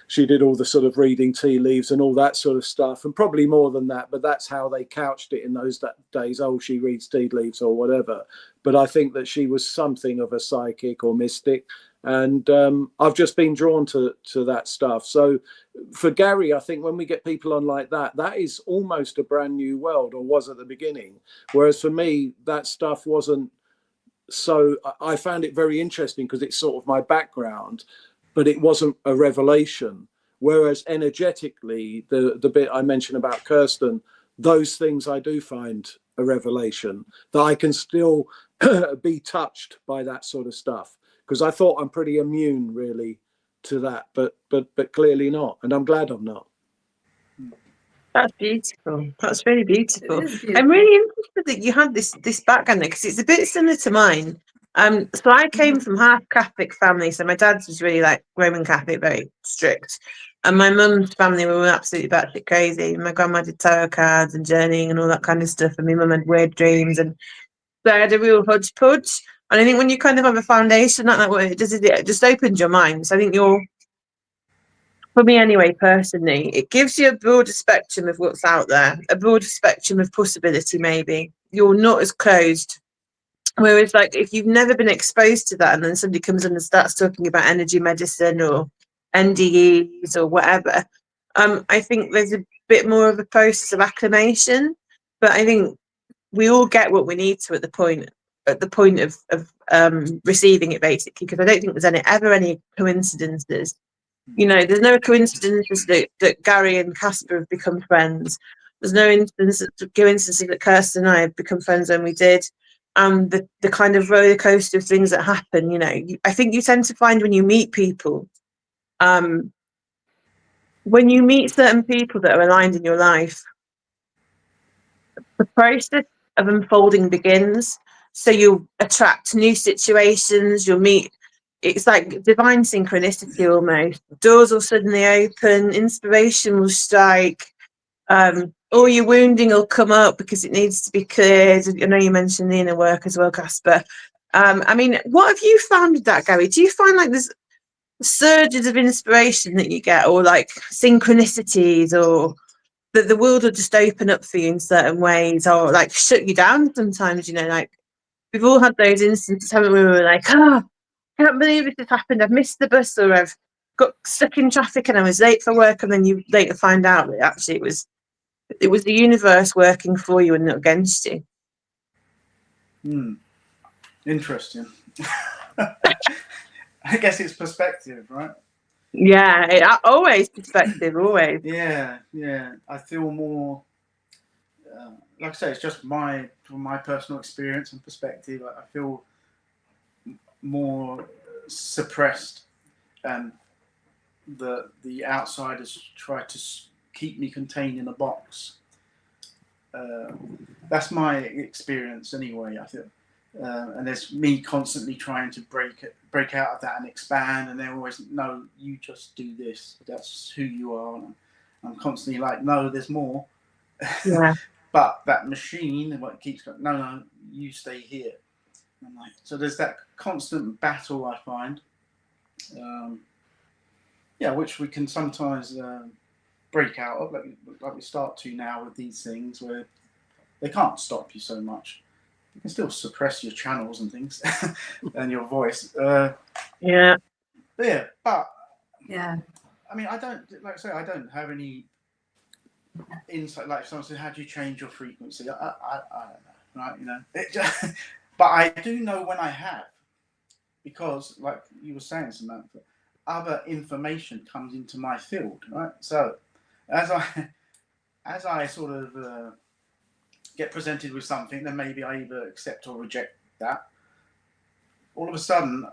she did all the sort of reading tea leaves and all that sort of stuff, and probably more than that, but that's how they couched it in those days. Oh, she reads tea leaves or whatever. But I think that she was something of a psychic or mystic, and I've just been drawn to that stuff. So for Gary, I think when we get people on like that, that is almost a brand new world, or was at the beginning. Whereas for me, that stuff wasn't. So I found it very interesting because it's sort of my background, but it wasn't a revelation. Whereas energetically, the bit I mentioned about Kirsten, those things I do find a revelation, that I can still be touched by that sort of stuff. Because I thought I'm pretty immune really to that, but clearly not. And I'm glad I'm not. That's beautiful. That's really beautiful. I'm really interested that you had this background there, because it's a bit similar to mine. So I came from half Catholic family. So my dad's was really like Roman Catholic, very strict, and my mum's family were absolutely batshit crazy. My grandma did tarot cards and journeying and all that kind of stuff, and my mum had weird dreams, and so I had a real hodgepodge. And I think when you kind of have a foundation like that, what it does is it just opens your mind. So I think for me anyway, personally, it gives you a broader spectrum of what's out there, a broader spectrum of possibility. Maybe you're not as closed. Whereas, like, if you've never been exposed to that, and then somebody comes in and starts talking about energy medicine or NDEs or whatever, I think there's a bit more of a process of acclimation. But I think we all get what we need to at the point of receiving it, basically. Because I don't think there's ever any coincidences. There's no coincidences that Gary and Kaspa have become friends. There's no coincidences that Kirsten and I have become friends when we did. The kind of roller coaster of things that happen, I think you tend to find when you meet people, when you meet certain people that are aligned in your life, the process of unfolding begins. So you'll attract new situations, you'll meet it's like divine synchronicity almost. Doors will suddenly open, inspiration will strike, all your wounding will come up because it needs to be cleared. I know you mentioned the inner work as well, Kaspa. I mean, what have you found with that, Gary? Do you find like there's surges of inspiration that you get, or like synchronicities, or that the world will just open up for you in certain ways, or like shut you down sometimes? You know, like we've all had those instances, haven't we? We're like, I can't believe this has happened. I've missed the bus, or I've got stuck in traffic and I was late for work, and then you later find out that actually it was the universe working for you and not against you. Interesting. I guess it's perspective, right? Yeah, always perspective, always. Yeah. I feel more, like I say, it's just from my personal experience and perspective. I feel more suppressed, and the outsiders try to keep me contained in a box. That's my experience anyway, I feel. And there's me constantly trying to break out of that and expand, and they're always, no, you just do this, that's who you are. And I'm constantly like, no, there's more. Yeah. But that machine, what keeps going, no, you stay here. I'm like, so there's that constant battle, I find, which we can sometimes break out of, like we start to now with these things, where they can't stop you so much. You can still suppress your channels and things and your voice. But Yeah. I mean, I don't have any insight. Like someone said, how do you change your frequency? I don't know, right? You know, but I do know when I have, because like you were saying, Samantha, other information comes into my field, right? So as I sort of get presented with something, then maybe I either accept or reject that. All of a sudden,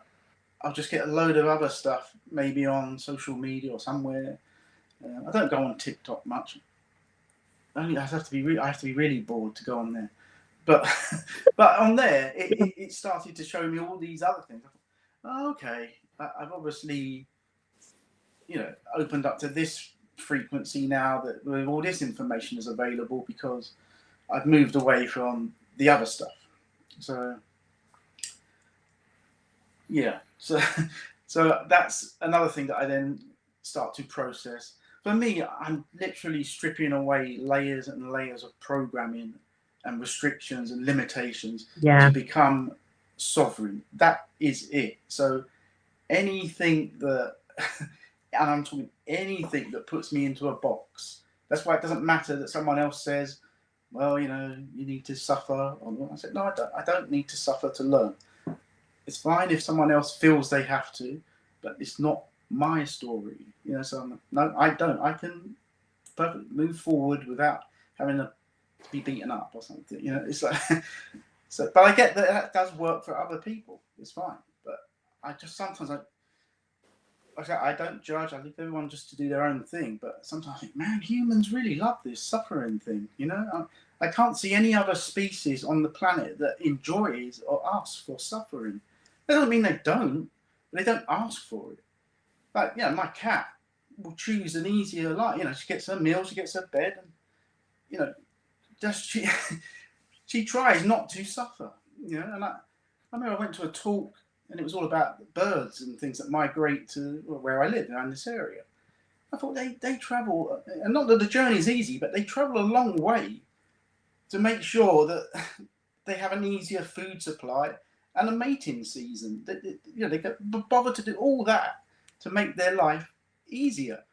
I'll just get a load of other stuff, maybe on social media or somewhere. I don't go on TikTok much. I have to be really bored to go on there. But on there, it started to show me all these other things. I thought, oh, okay, I've obviously, opened up to this frequency now that all this information is available, because I've moved away from the other stuff. So yeah, so that's another thing that I then start to process. For me, I'm literally stripping away layers and layers of programming and restrictions and limitations to become sovereign. That is it. So anything that, and I'm talking anything that puts me into a box. That's why it doesn't matter that someone else says, well, you need to suffer. I said, no, I don't need to suffer to learn. It's fine if someone else feels they have to, but it's not my story. So no, I don't. I can perfectly move forward without having to be beaten up or something. It's like, so. But I get that does work for other people. It's fine. But I just sometimes I don't judge. I leave everyone just to do their own thing. But sometimes I think, man, humans really love this suffering thing. I can't see any other species on the planet that enjoys or asks for suffering. That doesn't mean they don't, but they don't ask for it. Like, my cat will choose an easier life. She gets her meals, she gets her bed, and she tries not to suffer. And I remember I went to a talk, and it was all about birds and things that migrate to where I live, in this area. I thought they travel, and not that the journey is easy, but they travel a long way to make sure that they have an easier food supply and a mating season. They bother to do all that to make their life easier.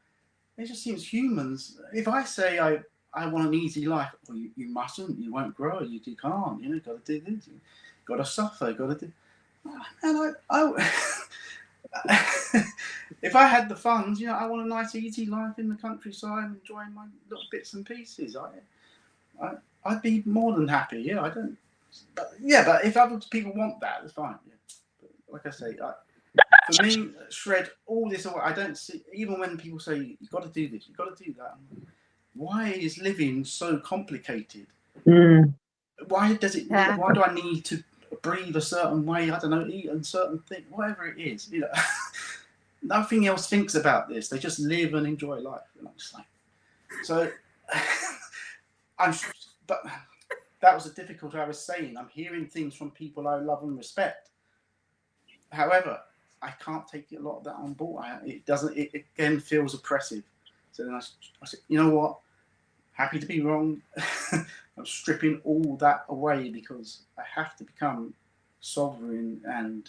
It just seems humans. If I say I want an easy life, well, you mustn't. You won't grow. You can't. You've got to do this. You've got to suffer. You've got to do. And if I had the funds, I want a nice, easy life in the countryside, enjoying my little bits and pieces. I'd be more than happy. Yeah, I don't. But if other people want that, it's fine. Yeah. But like I say, for me, shred all this away. I don't see. Even when people say you've got to do this, you've got to do that. Why is living so complicated? Why does it? Why do I need to breathe a certain way, I don't know, eat a certain thing, whatever it is, you know. Nothing else thinks about this. They just live and enjoy life. And I'm just like, so, but that was the difficulty I was saying. I'm hearing things from people I love and respect. However, I can't take a lot of that on board. It again feels oppressive. So then I said, you know what? Happy to be wrong. I'm stripping all that away because I have to become sovereign and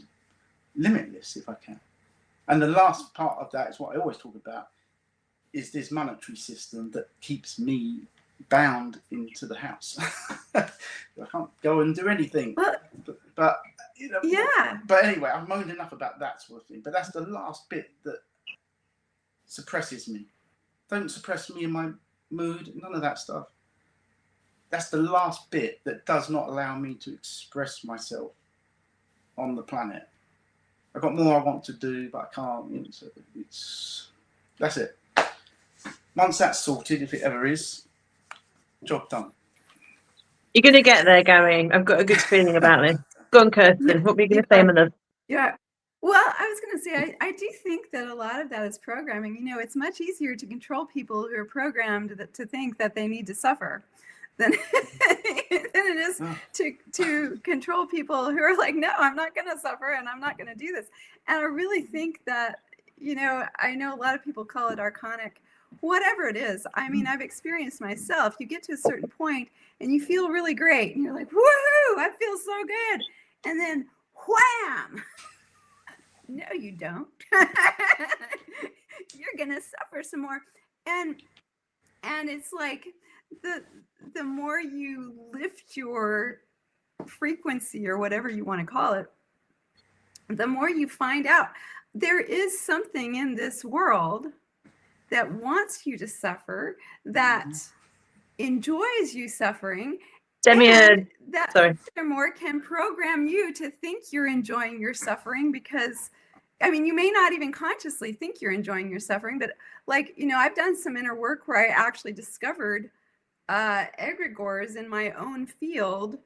limitless if I can. And the last part of that is what I always talk about, is this monetary system that keeps me bound into the house. I can't go and do anything. But you know, yeah. But anyway, I've moaned enough about that sort of thing. But that's the last bit that suppresses me. Don't suppress me in my mood, none of that stuff. That's the last bit that does not allow me to express myself on the planet. I've got more I want to do, but I can't. You know, that's it. Once that's sorted, if it ever is, job done. You're going to get there, Gary. I've got a good feeling about this. Go on, Kirsten. What were you going to say, my love? Yeah. Well, I was going to say, I do think that a lot of that is programming. You know, it's much easier to control people who are programmed to think that they need to suffer than it is to control people who are like, no, I'm not going to suffer and I'm not going to do this. And I really think that, you know, I know a lot of people call it archonic, whatever it is. I mean, I've experienced myself. You get to a certain point and you feel really great and you're like, woohoo, I feel so good. And then wham. No, you don't. You're gonna suffer some more, and it's like the more you lift your frequency or whatever you want to call it, the more you find out there is something in this world that wants you to suffer, that enjoys you suffering. And that furthermore can program you to think you're enjoying your suffering because, I mean, you may not even consciously think you're enjoying your suffering, but like, you know, I've done some inner work where I actually discovered egregores in my own field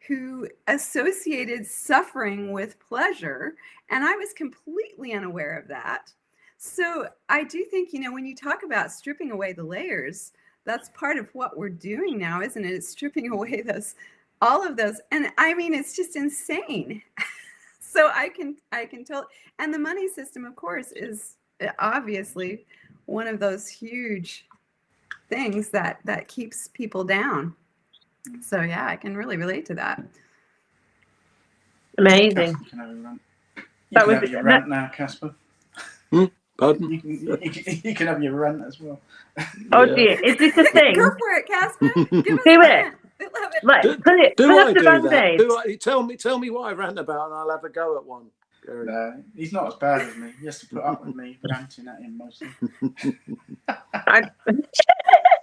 who associated suffering with pleasure, and I was completely unaware of that. So I do think, you know, when you talk about stripping away the layers, that's part of what we're doing now, isn't it? It's stripping away all of those. And I mean, it's just insane. So I can tell. And the money system, of course, is obviously one of those huge things that keeps people down. So yeah, I can really relate to that. Amazing. You can have a rant. You can have your rant now, Kaspa. Pardon? You can have your rant as well. Oh dear, is this a thing? Go for it, Kaspa. Give us Do a it. rant. I love it. Right, Do I do that? Tell me what I rant about, and I'll have a go at one. Gary. No, he's not as bad as me. He has to put up with me ranting at him mostly.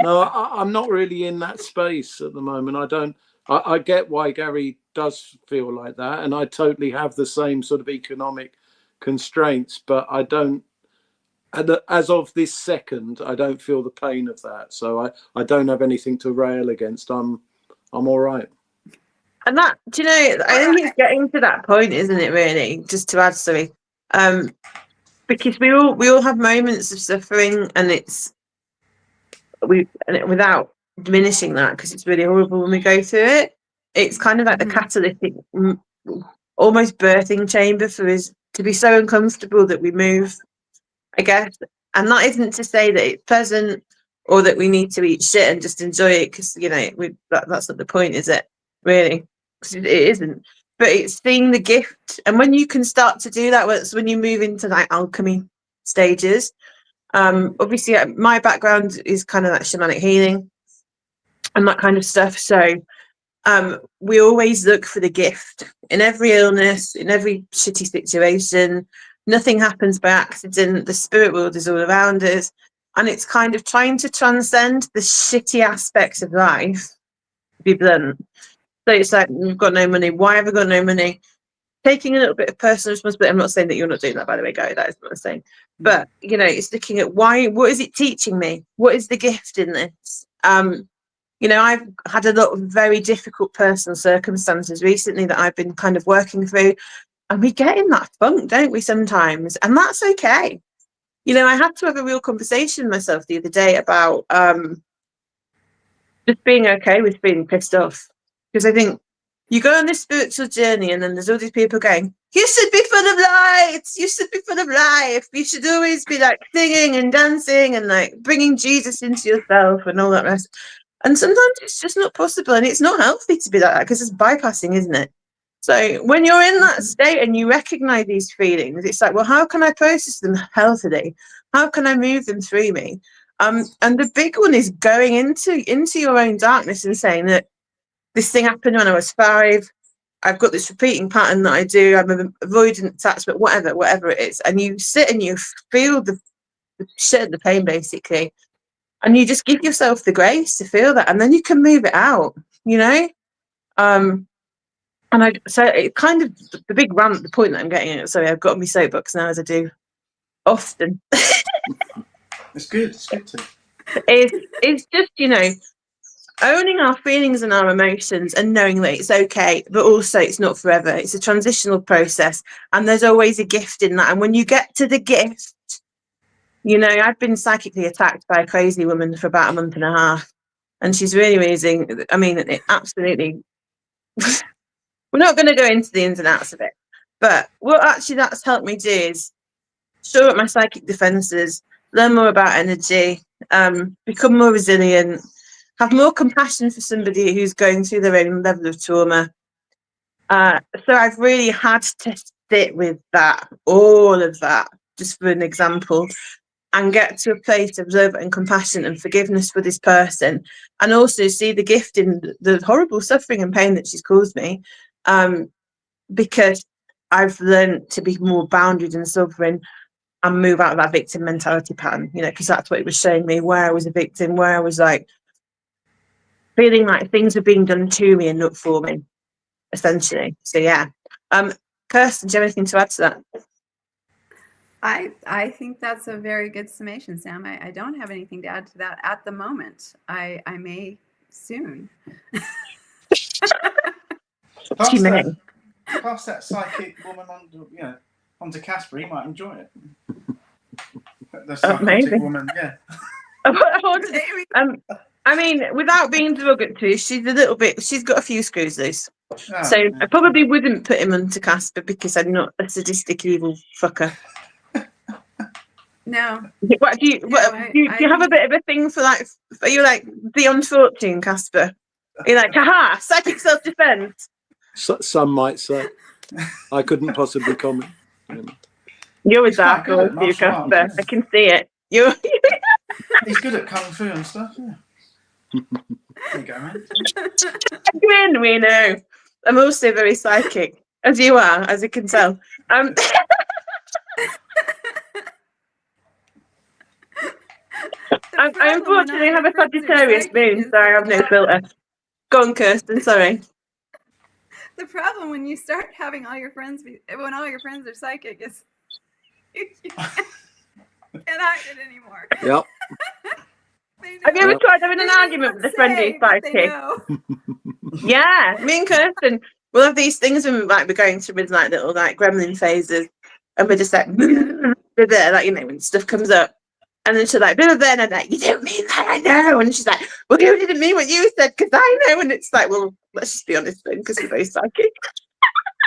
No, I'm not really in that space at the moment. I get why Gary does feel like that, and I totally have the same sort of economic constraints, but I don't. As of this second, I don't feel the pain of that, so I don't have anything to rail against. I'm all right. And that, do you know, I think it's getting to that point, isn't it? Really, just to add something, because we all have moments of suffering, and without diminishing that, because it's really horrible when we go through it. It's kind of like the catalytic, almost birthing chamber for us to be so uncomfortable that we move, I guess. And that isn't to say that it's pleasant or that we need to eat shit and just enjoy it, because, you know, that's not the point, is it? Really? Because it isn't. But it's seeing the gift. And when you can start to do that, it's when you move into like alchemy stages. Obviously, my background is kind of like shamanic healing and that kind of stuff. So we always look for the gift in every illness, in every shitty situation. Nothing happens by accident. The spirit world is all around us, and it's kind of trying to transcend the shitty aspects of life, to be blunt. So it's like, we've got no money. Why have we got no money? Taking a little bit of personal responsibility. I'm not saying that you're not doing that, by the way, Gary. That is what I'm saying. But, you know, it's looking at what is it teaching me? What is the gift in this? You know, I've had a lot of very difficult personal circumstances recently that I've been kind of working through, and we get in that funk, don't we, sometimes? And that's okay. You know, I had to have a real conversation with myself the other day about just being okay with being pissed off. Because I think you go on this spiritual journey and then there's all these people going, you should be full of light, you should be full of life, you should always be like singing and dancing and like bringing Jesus into yourself and all that rest. And sometimes it's just not possible, and it's not healthy to be like that because it's bypassing, isn't it? So when you're in that state and you recognize these feelings, it's like, well, how can I process them healthily? How can I move them through me? And the big one is going into your own darkness and saying that this thing happened when I was 5. I've got this repeating pattern that I do. I'm an avoidant attachment, whatever it is. And you sit and you feel the shit, the pain, basically. And you just give yourself the grace to feel that. And then you can move it out, you know? So it kind of, the big rant, the point that I'm getting at, sorry, I've got on my soapbox now, as I do often. It's good too. It's just, you know, owning our feelings and our emotions and knowing that it's okay, but also it's not forever. It's a transitional process, and there's always a gift in that. And when you get to the gift, you know, I've been psychically attacked by a crazy woman for about a month and a half, and she's really amazing. I mean, it absolutely. We're not going to go into the ins and outs of it, but what actually that's helped me do is shore up my psychic defenses, learn more about energy, become more resilient, have more compassion for somebody who's going through their own level of trauma. So I've really had to sit with that, all of that, just for an example, and get to a place of love and compassion and forgiveness for this person, and also see the gift in the horrible suffering and pain that she's caused me, because I've learned to be more boundaried and sovereign and move out of that victim mentality pattern, you know, because that's what it was showing me, where I was a victim, where I was like feeling like things were being done to me and not for me, essentially. So yeah. Kirsten, do you have anything to add to that? I think that's a very good summation, Sam. I don't have anything to add to that at the moment. I may soon. Pass that psychic woman on, onto Kaspa. He might enjoy it. The psychotic woman, yeah. I mean, without being derogatory, she's got a few screws loose. So yeah. I probably wouldn't put him onto Kaspa because I'm not a sadistic evil fucker. No. What do you have a bit of a thing for, like, are you like beyond fortune, Kaspa? You're like, haha, psychic self-defense. Some might say. I couldn't possibly comment. You're a dark horse, you, Kaspa. Yeah. I can see it. He's good at kung fu and stuff. Yeah. There you go, man. Grin, we know. I'm also very psychic, as you are, as you can tell. I unfortunately have a Sagittarius moon, so I have no filter. Go on, Kirsten, sorry. The problem when you start having all your friends, when all your friends are psychic, is you can't hide it anymore. Yep. Have you ever tried having an argument with a friend who's psychic? Yeah, me and Kirsten, we'll have these things when we're going through with like little like gremlin phases, and we're just like, like, you know, when stuff comes up. And then she's like, and I'm like, you don't mean that, I know. And she's like, well, you didn't mean what you said, because I know. And it's like, well, let's just be honest then, because we're very psychic.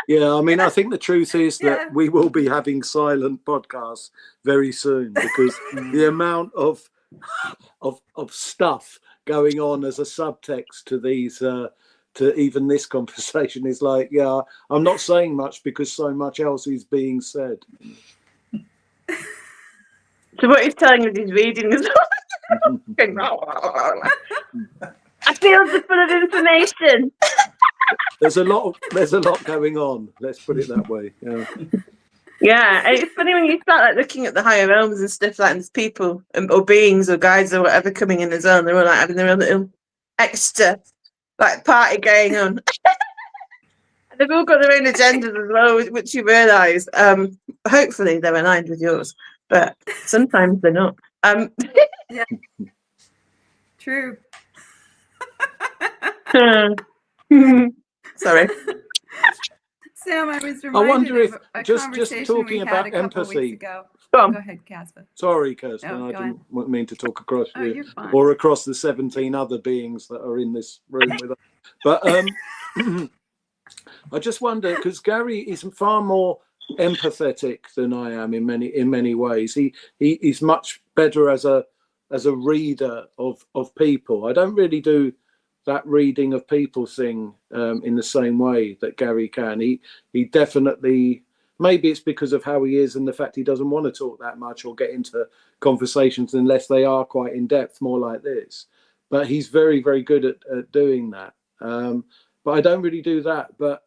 Yeah, I mean, I think the truth is that we will be having silent podcasts very soon, because the amount of stuff going on as a subtext to these, to even this conversation is like, yeah, I'm not saying much because so much else is being said. So what he's telling us, he's reading as well. I feel just full of information. There's a lot going on. Let's put it that way. Yeah. Yeah, and it's funny when you start like looking at the higher realms and stuff, like, and there's people or beings or guides or whatever coming in as well, and they're all like having their own little extra like party going on. And they've all got their own agendas as well, which you realise. Hopefully they're aligned with yours, but sometimes they're not. Yeah. True. Sorry. Sam, I was I reminded wonder if of a just conversation talking we had about a couple empathy. weeks ago. Go on. Go ahead, Kaspa. Sorry, Kirsten, No, I go didn't mean to talk across Oh, you you're fine. or across the 17 other beings that are in this room with us. But I just wonder, because Gary is far more empathetic than I am in many ways. He's much better as a reader of people. I don't really do that reading of people thing in the same way that Gary can. He definitely, maybe it's because of how he is and the fact he doesn't want to talk that much or get into conversations unless they are quite in depth, more like this. But he's very, very good at doing that. But I don't really do that. But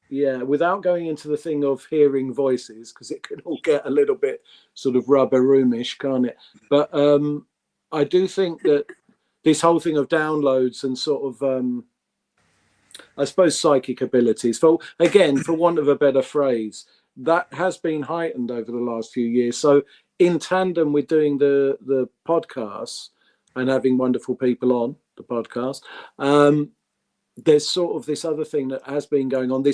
without going into the thing of hearing voices, because it can all get a little bit sort of rubber roomish, can't it? But I do think that this whole thing of downloads and sort of, I suppose, psychic abilities, for want of a better phrase, that has been heightened over the last few years. So in tandem with doing the podcasts and having wonderful people on the podcast, there's sort of this other thing that has been going on. I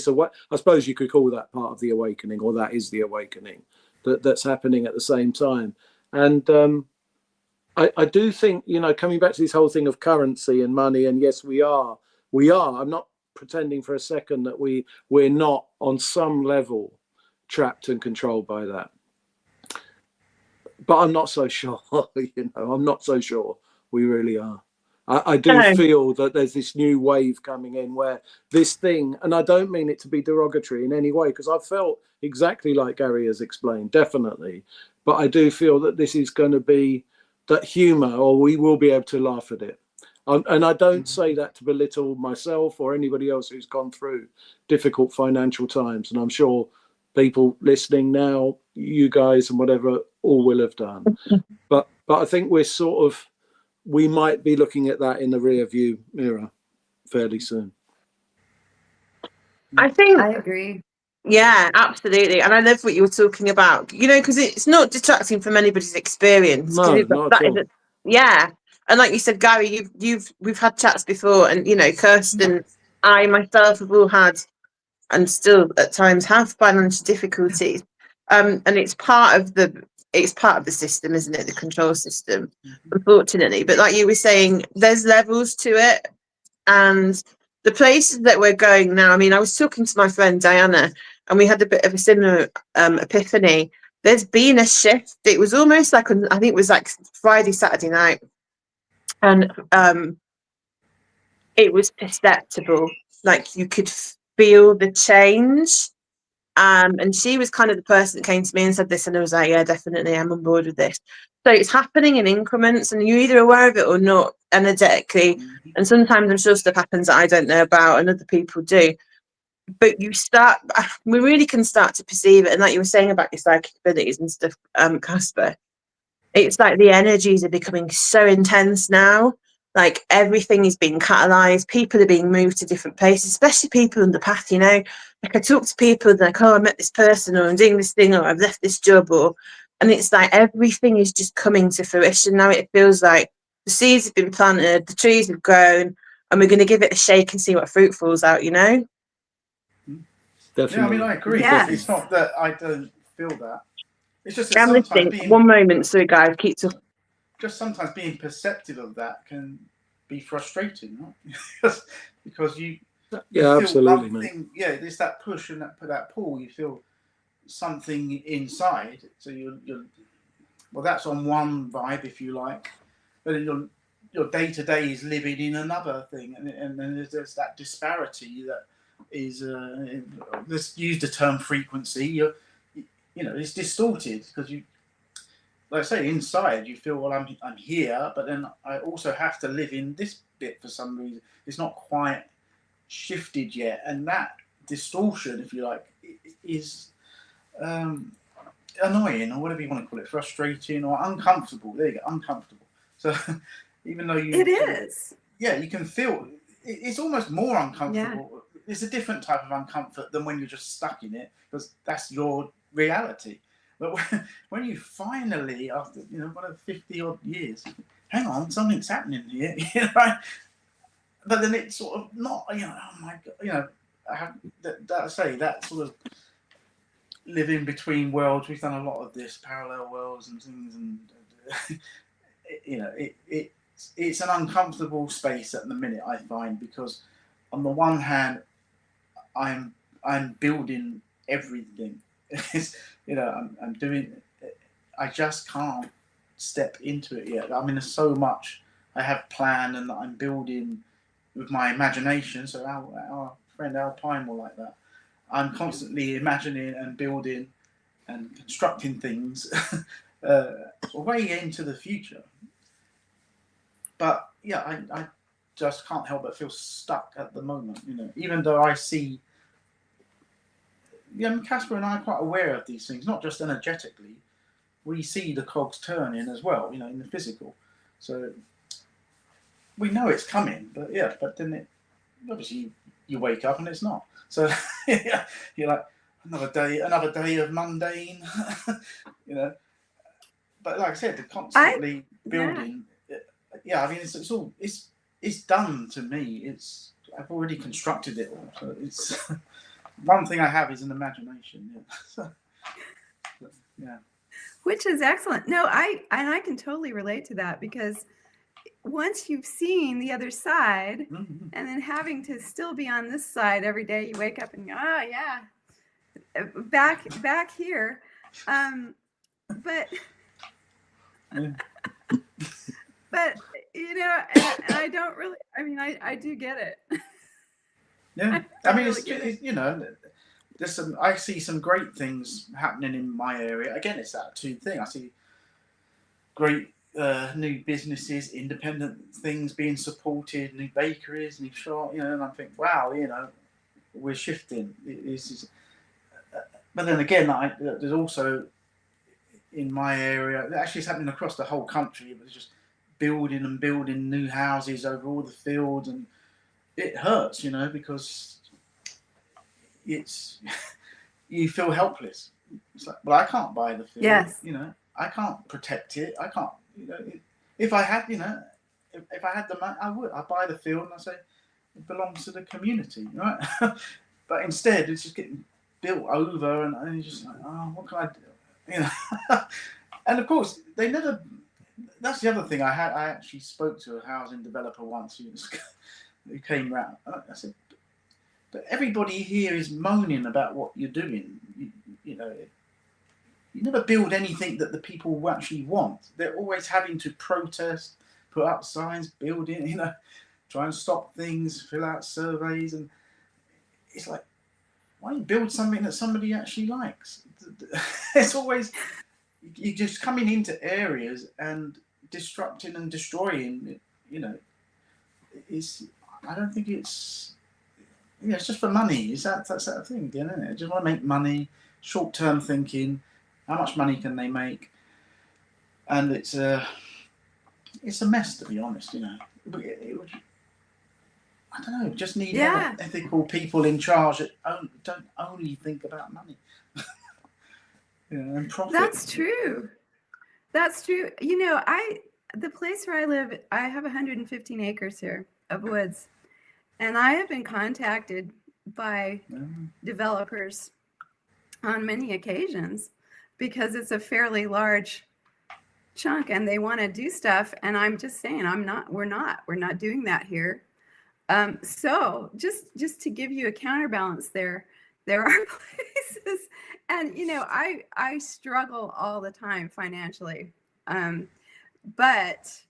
suppose you could call that part of the awakening, or that is the awakening that's happening at the same time. And I do think, coming back to this whole thing of currency and money, and yes, we are. I'm not pretending for a second that we're not on some level trapped and controlled by that. But I'm not so sure. I'm not so sure we really are. I do feel that there's this new wave coming in where this thing, and I don't mean it to be derogatory in any way, because I've felt exactly like Gary has explained, definitely. But I do feel that this is going to be that humor, or we will be able to laugh at it. And I don't say that to belittle myself or anybody else who's gone through difficult financial times. And I'm sure people listening now, you guys and whatever, all will have done. But I think we might be looking at that in the rear view mirror fairly soon. I think I agree. Yeah, absolutely. And I love what you were talking about, because it's not detracting from anybody's experience. No, not at all. Yeah. And like you said, Gary, we've had chats before, and Kirsten, I myself have all had, and still at times have, financial difficulties. And it's part of the system, isn't it? The control system, unfortunately. But like you were saying, there's levels to it. And the places that we're going now, I mean, I was talking to my friend Diana, and we had a bit of a similar epiphany. There's been a shift. It was almost like, I think it was like Friday, Saturday night. And it was perceptible. Like you could feel the change. And she was kind of the person that came to me and said this, and I was like, yeah, definitely, I'm on board with this. So it's happening in increments, and you're either aware of it or not energetically. And sometimes I'm sure stuff happens that I don't know about and other people do. But we really can start to perceive it. And like you were saying about your psychic abilities and stuff, Kaspa, it's like the energies are becoming so intense now. Like everything is being catalyzed. People are being moved to different places, especially people on the path, Like I talk to people and like, oh, I met this person, or I'm doing this thing, or I've left this job, and it's like everything is just coming to fruition now. It feels like the seeds have been planted, the trees have grown, and we're going to give it a shake and see what fruit falls out, Definitely. Yeah, I mean, I agree. Yes. It's not that I don't feel that. It's just that I'm sometimes listening. One moment, sorry guys, keep talking. Just sometimes being perceptive of that can be frustrating, right? because you Yeah, feel absolutely, something, mate. Yeah, there's that push and that pull. You feel something inside, so you're well, that's on one vibe, if you like, but then your day to day is living in another thing, and then there's that disparity that is let's use the term frequency. It's distorted because you, like I say, inside you feel, well, I'm here, but then I also have to live in this bit for some reason. It's not quite shifted yet, and that distortion, if you like, is annoying, or whatever you want to call it, frustrating or uncomfortable. There you go, uncomfortable. So even though It is. You can feel it's almost more uncomfortable. Yeah. It's a different type of uncomfort than when you're just stuck in it, because that's your reality. But when you finally, after 50 odd years, hang on, something's happening here. but then it's sort of not, you know, oh my God, you know, I have that sort of living between worlds. We've done a lot of this, parallel worlds and things, and you know, it's an uncomfortable space at the minute, I find, because on the one hand, I'm building everything. You know, I'm doing. I just can't step into it yet. I mean, there's so much I have planned and that I'm building with my imagination. So our friend Alpine will like that. I'm constantly imagining and building and constructing things way into the future. But yeah, I just can't help but feel stuck at the moment. You know, even though I see. Yeah, Kaspa and I are quite aware of these things, not just energetically. We see the cogs turning as well, you know, in the physical. So we know it's coming, but yeah, but then it obviously you wake up and it's not. So yeah, you're like another day of mundane, you know. But like I said, the constantly building. Yeah, I mean, it's done to me. I've already constructed it all, so it's. One thing I have is an imagination. Yeah. Yeah. Which is excellent. No, I can totally relate to that, because once you've seen the other side, Mm-hmm. and then having to still be on this side every day, you wake up and go, oh yeah, back here. But Yeah. but you know, and I don't really. I mean, I do get it. Yeah, I I mean, really get it's you know, I see some great things happening in my area. Again, it's that two thing. I see great new businesses, independent things being supported, new bakeries, new shop. You know, and I think, wow, you know, we're shifting. This is, but then again, there's also in my area. Actually, it's happening across the whole country. But it's just building and building new houses over all the fields, and it hurts, you know, because it's you feel helpless. It's like, well, I can't buy the field. Yes. You know, I can't protect it. I can't. You know, if I had, you know, if I had the money, I would. I buy the field and I say it belongs to the community, right? But instead, it's just getting built over, and you're just like, oh, what can I do? You know. And of course, they never. That's the other thing. I actually spoke to a housing developer once who came round. I said, but everybody here is moaning about what you're doing. You know, you never build anything that the people actually want. They're always having to protest, put up signs, build it, you know, try and stop things, fill out surveys. And it's like, why don't you build something that somebody actually likes? It's always, you're just coming into areas and disrupting and destroying, you know, I don't think it's. Yeah, it's just for money. That's that thing, isn't it? Just want to make money, short-term thinking. How much money can they make? And it's a mess, to be honest. You know, I don't know. Just need ethical people in charge that don't only think about money. You know, and profit. That's true. That's true. You know, the place where I live, I have 115 acres here of woods, and I have been contacted by developers on many occasions because it's a fairly large chunk and they want to do stuff. And I'm just saying, we're not doing that here. So just to give you a counterbalance there are places, and you know, I struggle all the time financially, but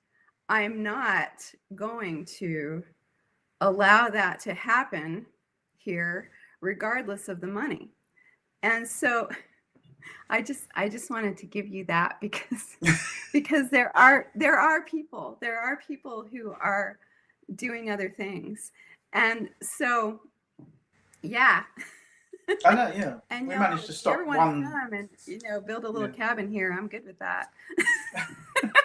I'm not going to allow that to happen here, regardless of the money. And so I just wanted to give you that because there are people who are doing other things. And so yeah. I know, yeah. And we managed to stop one. Come and build a little cabin here. I'm good with that.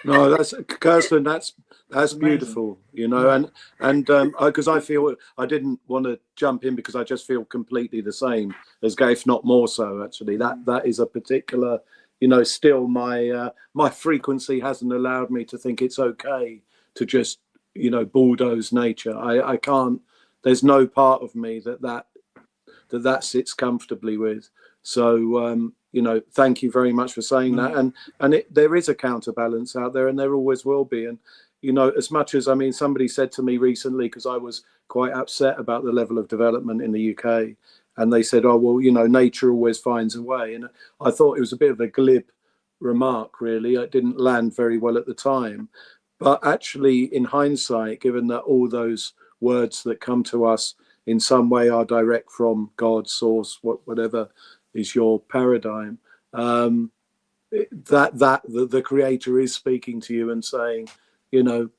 No, that's Kirsten. That's beautiful, you know, and because I feel I didn't want to jump in because I just feel completely the same as Gay, if not more so. Actually, that is a particular, you know, still my frequency hasn't allowed me to think it's okay to just you know, bulldoze nature. I can't. There's no part of me that sits comfortably with. So you know, thank you very much for saying that. And there is a counterbalance out there, and there always will be. And you know, as much as, I mean, somebody said to me recently, because I was quite upset about the level of development in the UK, and they said, oh well, you know, nature always finds a way. And I thought it was a bit of a glib remark, really. It didn't land very well at the time. But actually, in hindsight, given that all those words that come to us in some way are direct from God, source, whatever is your paradigm, the creator is speaking to you and saying, you know,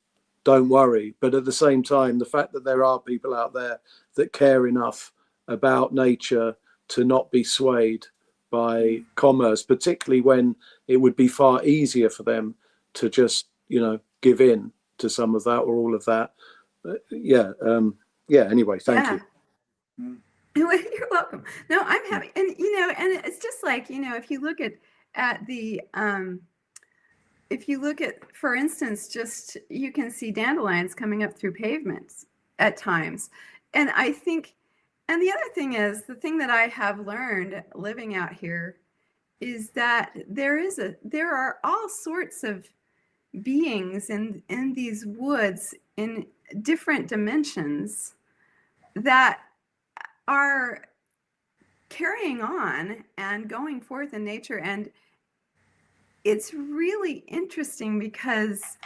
don't worry. But at the same time, the fact that there are people out there that care enough about nature to not be swayed by commerce, particularly when it would be far easier for them to just, you know, give in to some of that or all of that. Anyway, thank you. Well, you're welcome. No, I'm happy. And, you know, and it's just like, you know, if you look at the, if you look at, for instance, just, you can see dandelions coming up through pavements at times. And I think, and the other thing is, the thing that I have learned living out here is that there are all sorts of beings in these woods in different dimensions that are carrying on and going forth in nature. And it's really interesting because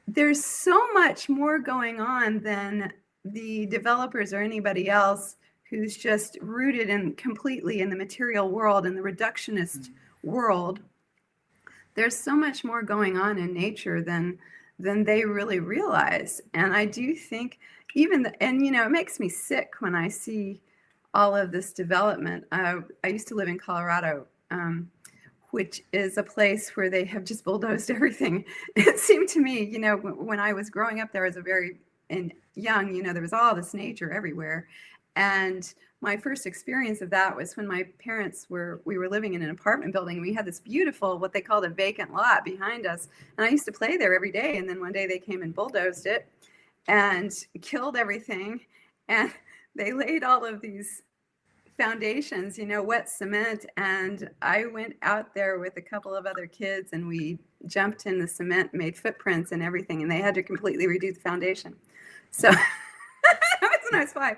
there's so much more going on than the developers or anybody else who's just rooted in completely in the material world and the reductionist world. There's so much more going on in nature than they really realize. And I do think and you know, it makes me sick when I see all of this development. I used to live in Colorado, which is a place where they have just bulldozed everything. It seemed to me, you know, when I was growing up there as a very young, you know, there was all this nature everywhere. And my first experience of that was when my parents we were living in an apartment building. We had this beautiful, what they called a vacant lot behind us. And I used to play there every day. And then one day they came and bulldozed it and killed everything. And they laid all of these foundations, you know, wet cement. And I went out there with a couple of other kids and we jumped in the cement, made footprints and everything. And they had to completely redo the foundation. So that was when I was 5.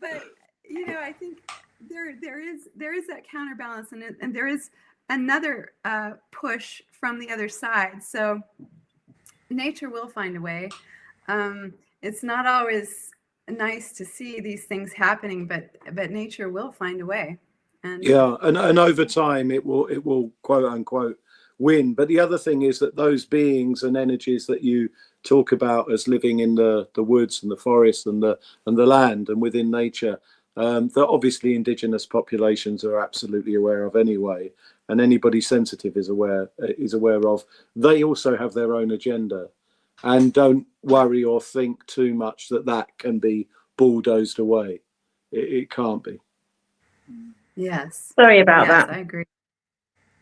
But, you know, I think there is that counterbalance and there is another push from the other side. So nature will find a way. It's not always nice to see these things happening, but nature will find a way. And over time it will quote unquote win. But the other thing is that those beings and energies that you talk about as living in the woods and the forest and the land and within nature, that obviously indigenous populations are absolutely aware of anyway, and anybody sensitive is aware of. They also have their own agenda, and don't worry or think too much that can be bulldozed away. It can't be. Yes. Sorry about that. I agree.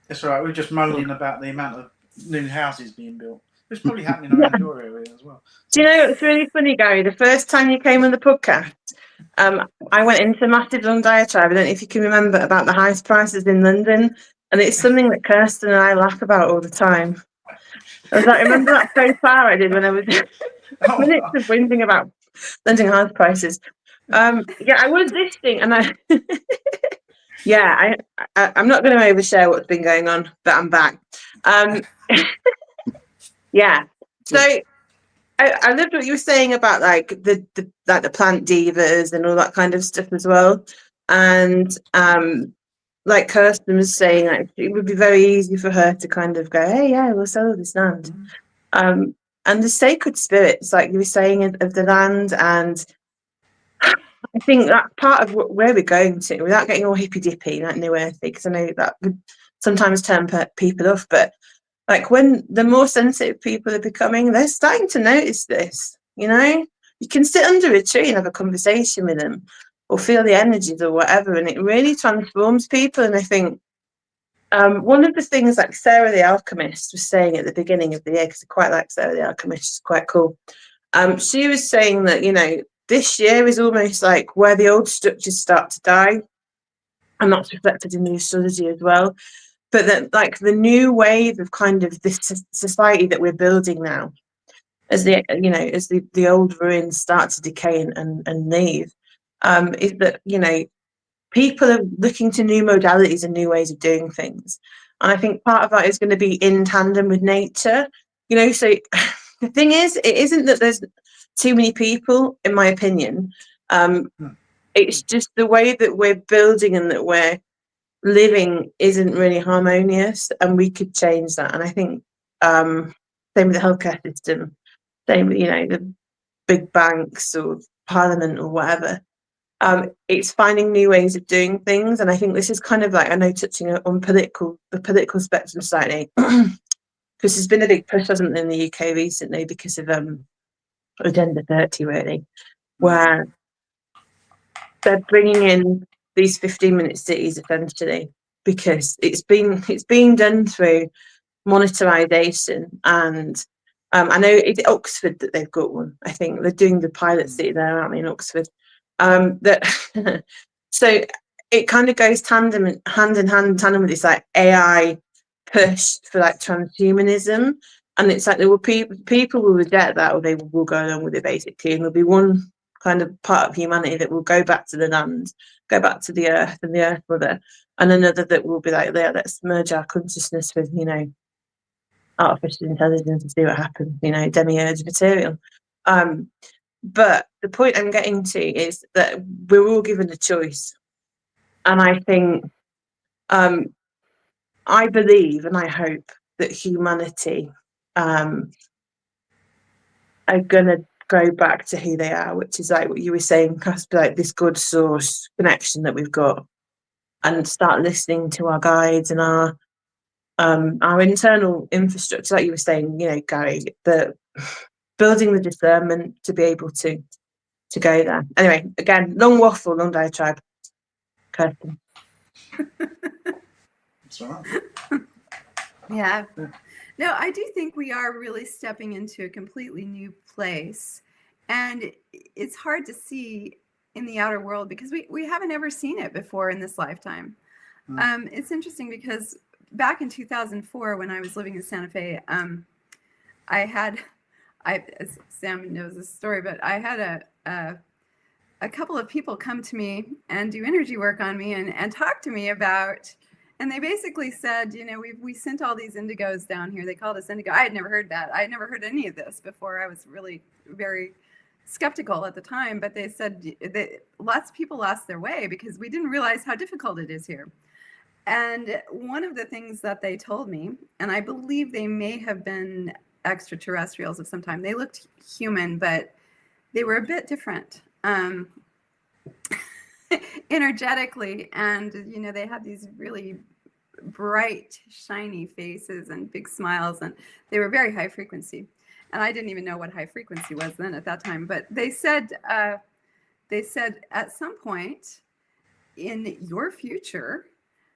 That's all right. We're just moaning about the amount of new houses being built. It's probably happening around your area as well. Do you know, it's really funny, Gary, the first time you came on the podcast, I went into a massive long diatribe, I don't know if you can remember, about the highest prices in London, and it's something that Kirsten and I laugh about all the time. I was like, remember that so far I did when I was minutes of whinging about London house prices. I was listening and I'm not going to overshare what's been going on, but I'm back. So I loved what you were saying about like the plant divas and all that kind of stuff as well. And like Kirsten was saying, like, it would be very easy for her to kind of go, hey, yeah, we'll sell this land. And the sacred spirits, like you were saying, of the land. And I think that part of where we're going to, without getting all hippy dippy, like New Earthy, because I know that would sometimes turn people off, but like when the more sensitive people are becoming, they're starting to notice this, you know? You can sit under a tree and have a conversation with them or feel the energies or whatever, and it really transforms people. And I think One of the things like Sarah the Alchemist was saying at the beginning of the year, because I quite like Sarah the Alchemist, she's quite cool. She was saying that, you know, this year is almost like where the old structures start to die, and that's reflected in the astrology as well. But that, like, the new wave of kind of this society that we're building now, as the, you know, as the old ruins start to decay and leave, is that, you know, people are looking to new modalities and new ways of doing things. And I think part of that is going to be in tandem with nature, you know. So the thing is, it isn't that there's too many people, in my opinion. It's just the way that we're building and that we're living isn't really harmonious, and we could change that. And I think same with the healthcare system, same with, you know, the big banks or parliament or whatever. It's finding new ways of doing things, and I think this is kind of like, I know, touching on the political spectrum slightly, because there's been a big push, hasn't there, in the UK recently because of Agenda 30, really, where they're bringing in these 15-minute cities essentially, because it's being done through monetarisation. And I know it's Oxford that they've got one. I think they're doing the pilot city there, aren't they, in Oxford? That so it kind of goes hand in tandem with this like AI push for like transhumanism, and it's like there will people will reject that, or they will go along with it basically, and there'll be one kind of part of humanity that will go back to the land, go back to the earth and the earth mother, and another that will be like, yeah, let's merge our consciousness with, you know, artificial intelligence and see what happens, you know, demiurge material. But the point I'm getting to is that we're all given a choice. And I think, I believe and I hope that humanity are going to go back to who they are, which is like what you were saying, Kaspa, like this good source connection that we've got, and start listening to our guides and our internal infrastructure, like you were saying, you know, Gary, the building the discernment to be able to go there. Anyway, again, long waffle, long diatribe. Kirsten. That's all right. Yeah. No, I do think we are really stepping into a completely new place. And it's hard to see in the outer world because we haven't ever seen it before in this lifetime. It's interesting because back in 2004, when I was living in Santa Fe, Sam knows this story, but I had a couple of people come to me and do energy work on me and talk to me about, and they basically said, you know, we sent all these indigos down here. They called us indigo. I had never heard that. I had never heard any of this before. I was really very skeptical at the time, but they said that lots of people lost their way because we didn't realize how difficult it is here. And one of the things that they told me, and I believe they may have been extraterrestrials of some time, they looked human, but they were a bit different energetically. And, you know, they had these really bright, shiny faces and big smiles, and they were very high frequency. And I didn't even know what high frequency was then at that time. But they said at some point in your future,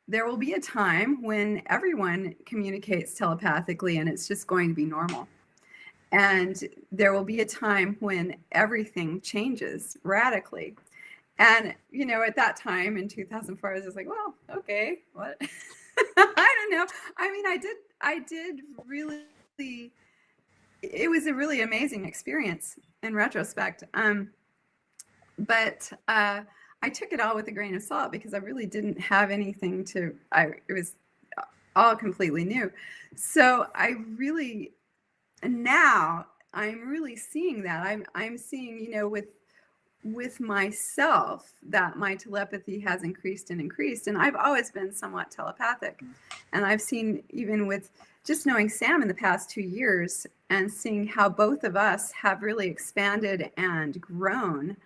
there will be a time when everyone communicates telepathically and it's just going to be normal. And there will be a time when everything changes radically. And, you know, at that time in 2004, I was just like, well, okay, what? I don't know. I mean, I did really, it was a really amazing experience in retrospect. But I took it all with a grain of salt because I really didn't have anything it was all completely new. So now I'm really seeing that. I'm seeing, you know, with myself that my telepathy has increased and increased. And I've always been somewhat telepathic. And I've seen, even with just knowing Sam in the past 2 years and seeing how both of us have really expanded and grown,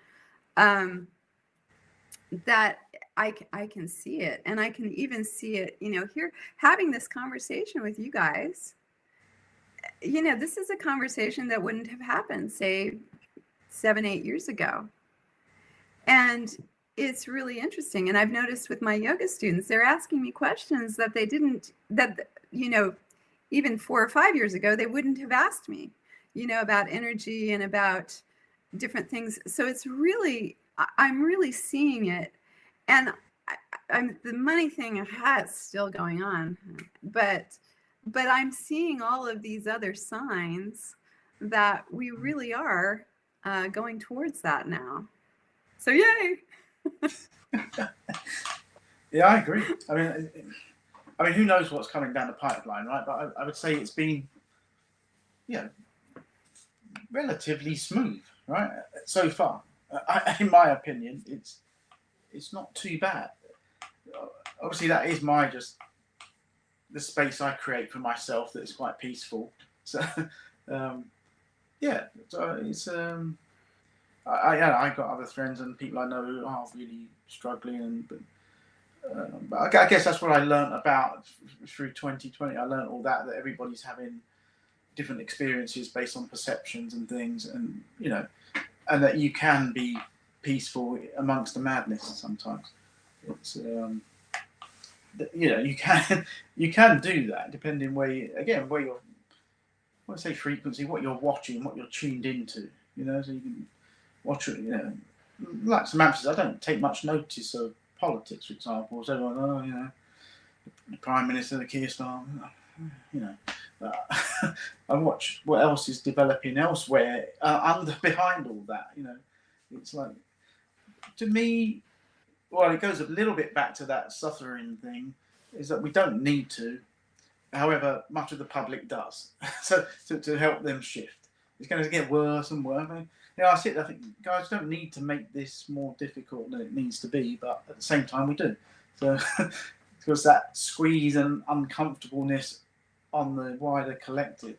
that I can see it. And I can even see it, you know, here, having this conversation with you guys. You know, this is a conversation that wouldn't have happened, say, 7-8 years ago. And it's really interesting. And I've noticed with my yoga students, they're asking me questions that they didn't, that, you know, even 4 or 5 years ago, they wouldn't have asked me, you know, about energy and about different things. So it's really, I'm really seeing it. And the money thing has still going on, but I'm seeing all of these other signs that we really are going towards that now. So yay! Yeah, I agree. I mean, who knows what's coming down the pipeline, right? But I would say it's been, relatively smooth, right? So far, in my opinion, it's not too bad. Obviously, that is the space I create for myself that is quite peaceful. So, so it's I got other friends and people I know who are really struggling, but I guess that's what I learned about through 2020. I learned all that everybody's having different experiences based on perceptions and things, and and that you can be peaceful amongst the madness sometimes. It's you can do that depending where you're. When I say frequency, what you're watching, what you're tuned into, so you can watch it. Like Samantha says, I don't take much notice of politics, for example. So everyone, the Prime Minister, the Keir Starmer, I watch what else is developing elsewhere behind all that. It's like, to me, well, it goes a little bit back to that suffering thing, is that we don't need to. However, much of the public does. So to help them shift, it's going to get worse and worse. I think guys don't need to make this more difficult than it needs to be, but at the same time we do. So because that squeeze and uncomfortableness on the wider collective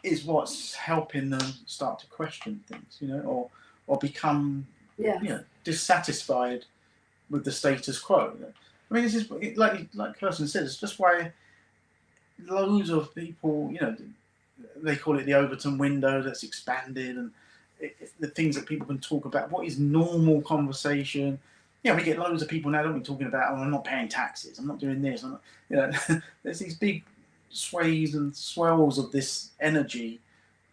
is what's helping them start to question things, or become dissatisfied with the status quo. I mean, this is like Kirsten said, it's just why loads of people, they call it the Overton window that's expanded, and the things that people can talk about. What is normal conversation? We get loads of people now, don't we, talking about, I'm not paying taxes, I'm not doing this, I'm not, there's these big sways and swells of this energy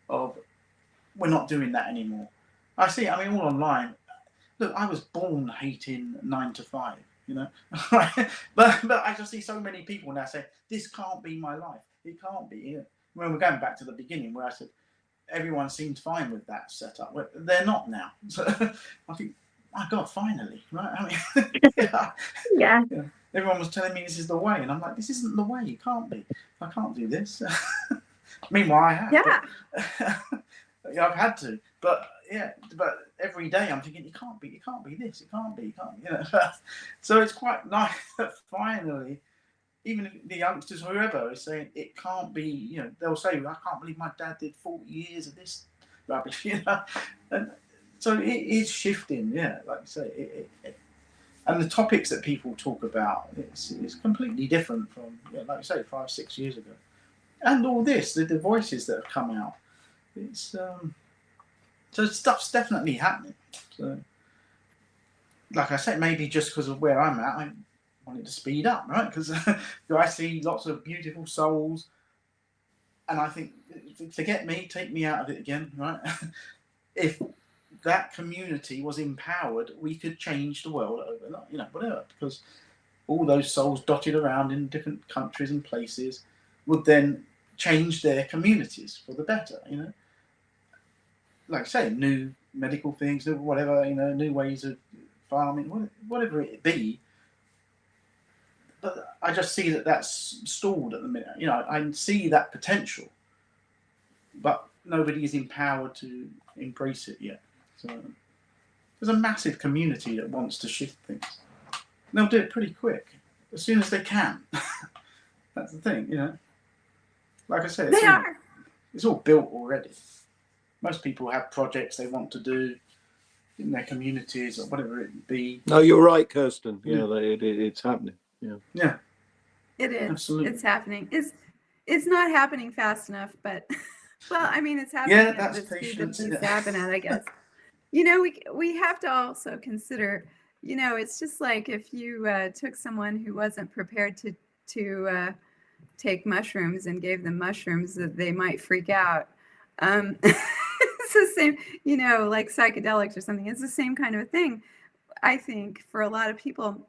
of we're not doing that anymore. I see, all online. Look, I was born hating 9 to 5. but I just see so many people now say, this can't be my life. It can't be. When we're going back to the beginning where I said everyone seemed fine with that setup. Well, they're not now. So I think, my God, finally, right? Yeah. Everyone was telling me this is the way, and I'm like, this isn't the way. It can't be. I can't do this. Meanwhile, I have. Yeah. I've had to, but every day I'm thinking it can't be this, it can't be. So it's quite nice that finally, even if the youngsters, whoever, is saying it can't be. They'll say, I can't believe my dad did 40 years of this rubbish. And so it is shifting. Like you say, and the topics that people talk about, it's completely different from, like you say, 5-6 years ago. And all this, the voices that have come out. It's so stuff's definitely happening. So, like I said, maybe just because of where I'm at, I want it to speed up, right? Because I see lots of beautiful souls, and I think, forget me, take me out of it again, right? If that community was empowered, we could change the world overnight, whatever. Because all those souls dotted around in different countries and places would then change their communities for the better, Like I say, new medical things, whatever, new ways of farming, whatever it be. But I just see that that's stalled at the minute. I see that potential, but nobody is empowered to embrace it yet. So there's a massive community that wants to shift things. And they'll do it pretty quick, as soon as they can. That's the thing, Like I said, it's all built already. Most people have projects they want to do in their communities or whatever it be. No, you're right, Kirsten. It's happening. Yeah. It is. Absolutely. It's happening. It's not happening fast enough, but it's happening Yeah, at that's the speed patience, that isn't needs it? to happen at, I guess. We have to also consider you know, it's just like if you took someone who wasn't prepared to take mushrooms and gave them mushrooms, that they might freak out. It's the same, you know, like psychedelics or something. It's the same kind of thing, I think, for a lot of people.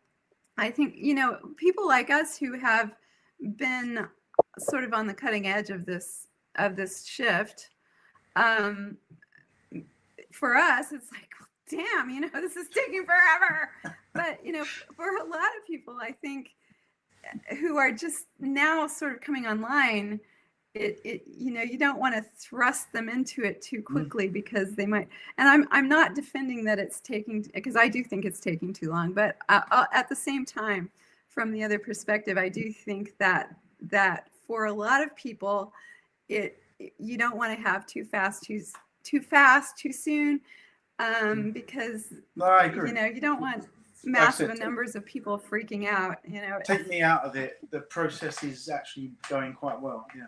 I think, you know, people like us who have been sort of on the cutting edge of this shift, for us, it's like, damn, you know, this is taking forever. But, you know, for a lot of people, I think, who are just now sort of coming online, you know, you don't want to thrust them into it too quickly, because they might. And I'm not defending that it's taking, because I do think it's taking too long. But at the same time, from the other perspective, I do think that for a lot of people, you don't want to have too fast, too soon, because No, I agree. you know, you don't want massive numbers of people freaking out. You know, take me out of it. The process is actually going quite well. Yeah.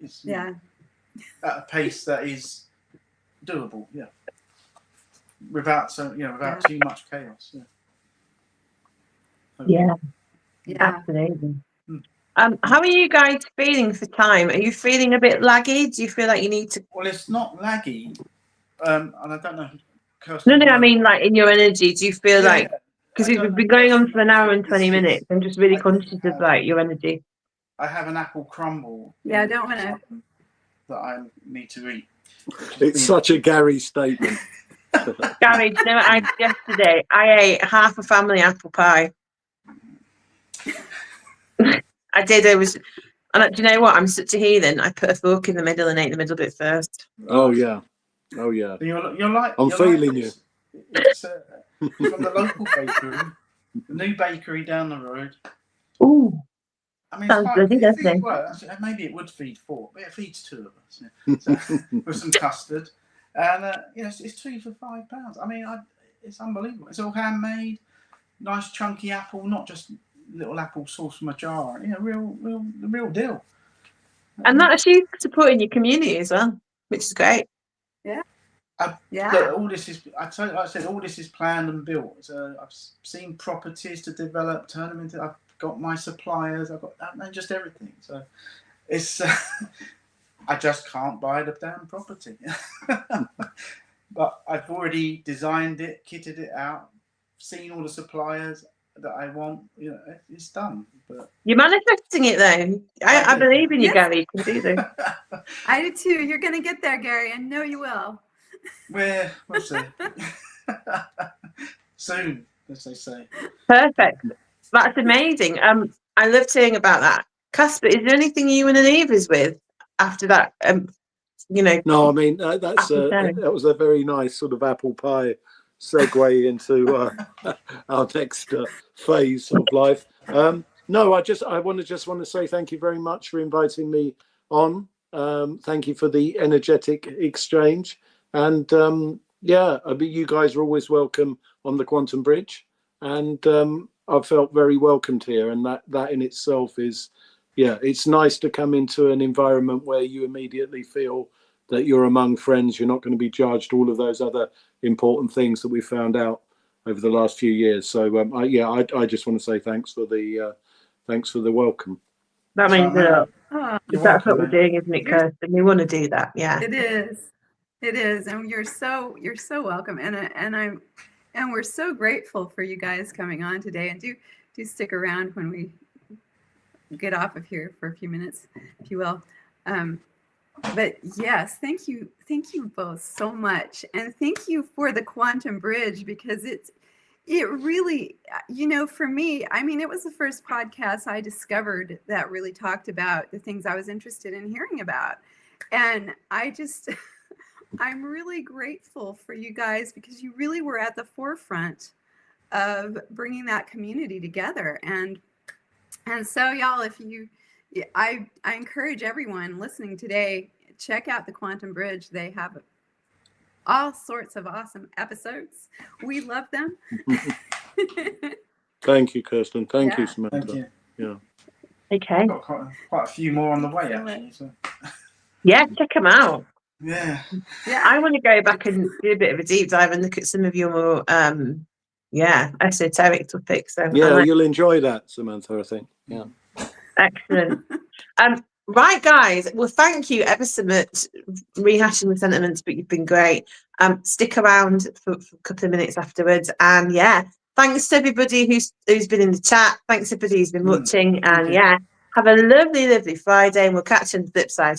It's, at a pace that is doable, without too much chaos. Yeah, absolutely. How are you guys feeling for time? Are you feeling a bit laggy? Do you feel like you need to? Well, it's not laggy, and I don't know. Kirsten, No, I mean, like, in your energy, do you feel like, because we've been going on for an hour and 20 minutes, I'm just really conscious of like your energy. I have an apple crumble. Yeah, I don't want to. That I need to eat. It's such a Gary statement. Gary, do you know what I did yesterday? I ate half a family apple pie. I did. And do you know what? I'm such a heathen. I put a fork in the middle and ate the middle bit first. Oh yeah. You're like. I'm feeling you. It's from the local bakery, the new bakery down the road. Ooh. I mean, Sounds bloody lovely. Well, maybe it would feed 4, but it feeds 2 of us. Yeah. So, with some custard, and it's 2 for £5. I mean, it's unbelievable. It's all handmade, nice chunky apple, not just little apple sauce from a jar. You know, the real deal. And that's you supporting your community as well, which is great. Yeah. Look, all this is. I said all this is planned and built. So I've seen properties to develop, turn them into. I've got my suppliers. I've got and just everything. So it's. I just can't buy the damn property. But I've already designed it, kitted it out, seen all the suppliers that I want. You know, it's done. But you're manifesting it, though. I believe in you, Gary. You can do this. I do too. You're going to get there, Gary. I know you will. We'll see. Soon, as they say. Perfect. That's amazing. I loved hearing about that. Kaspa, is there anything you and Aniva's with after that? No, I mean that was a very nice sort of apple pie segue into our next phase of life. No, I want to say thank you very much for inviting me on. Thank you for the energetic exchange. And I mean, you guys are always welcome on the Quantum Bridge, and I've felt very welcomed here. And that in itself is, it's nice to come into an environment where you immediately feel that you're among friends. You're not going to be judged. All of those other important things that we found out over the last few years. So I just want to say thanks for the welcome. That means a lot. That's what we're doing, isn't it, Kirsten? We want to do that. Yeah, it is. It is, and you're so welcome, and we're so grateful for you guys coming on today. And do stick around when we get off of here for a few minutes, if you will. But yes, thank you both so much, and thank you for the Quantum Bridge, because it really, for me, I mean, it was the first podcast I discovered that really talked about the things I was interested in hearing about, and I'm really grateful for you guys, because you really were at the forefront of bringing that community together. And so y'all, I encourage everyone listening today, check out the Quantum Bridge. They have all sorts of awesome episodes. We love them. Thank you, Kirsten. Thank you, Samantha. Thank you. Yeah. Okay. I've got quite a few more on the way, actually. So. Yeah, check them out. Yeah. I want to go back and do a bit of a deep dive and look at some of your more yeah, esoteric topic. So Yeah, you'll enjoy that, Samantha, I think. Yeah. excellent. Right, guys. Well, thank you ever so much rehashing the sentiments, but you've been great. Stick around for a couple of minutes afterwards, and yeah, thanks to everybody who's been in the chat. Thanks to everybody who's been watching, and yeah, have a lovely Friday, and we'll catch you on the flip side.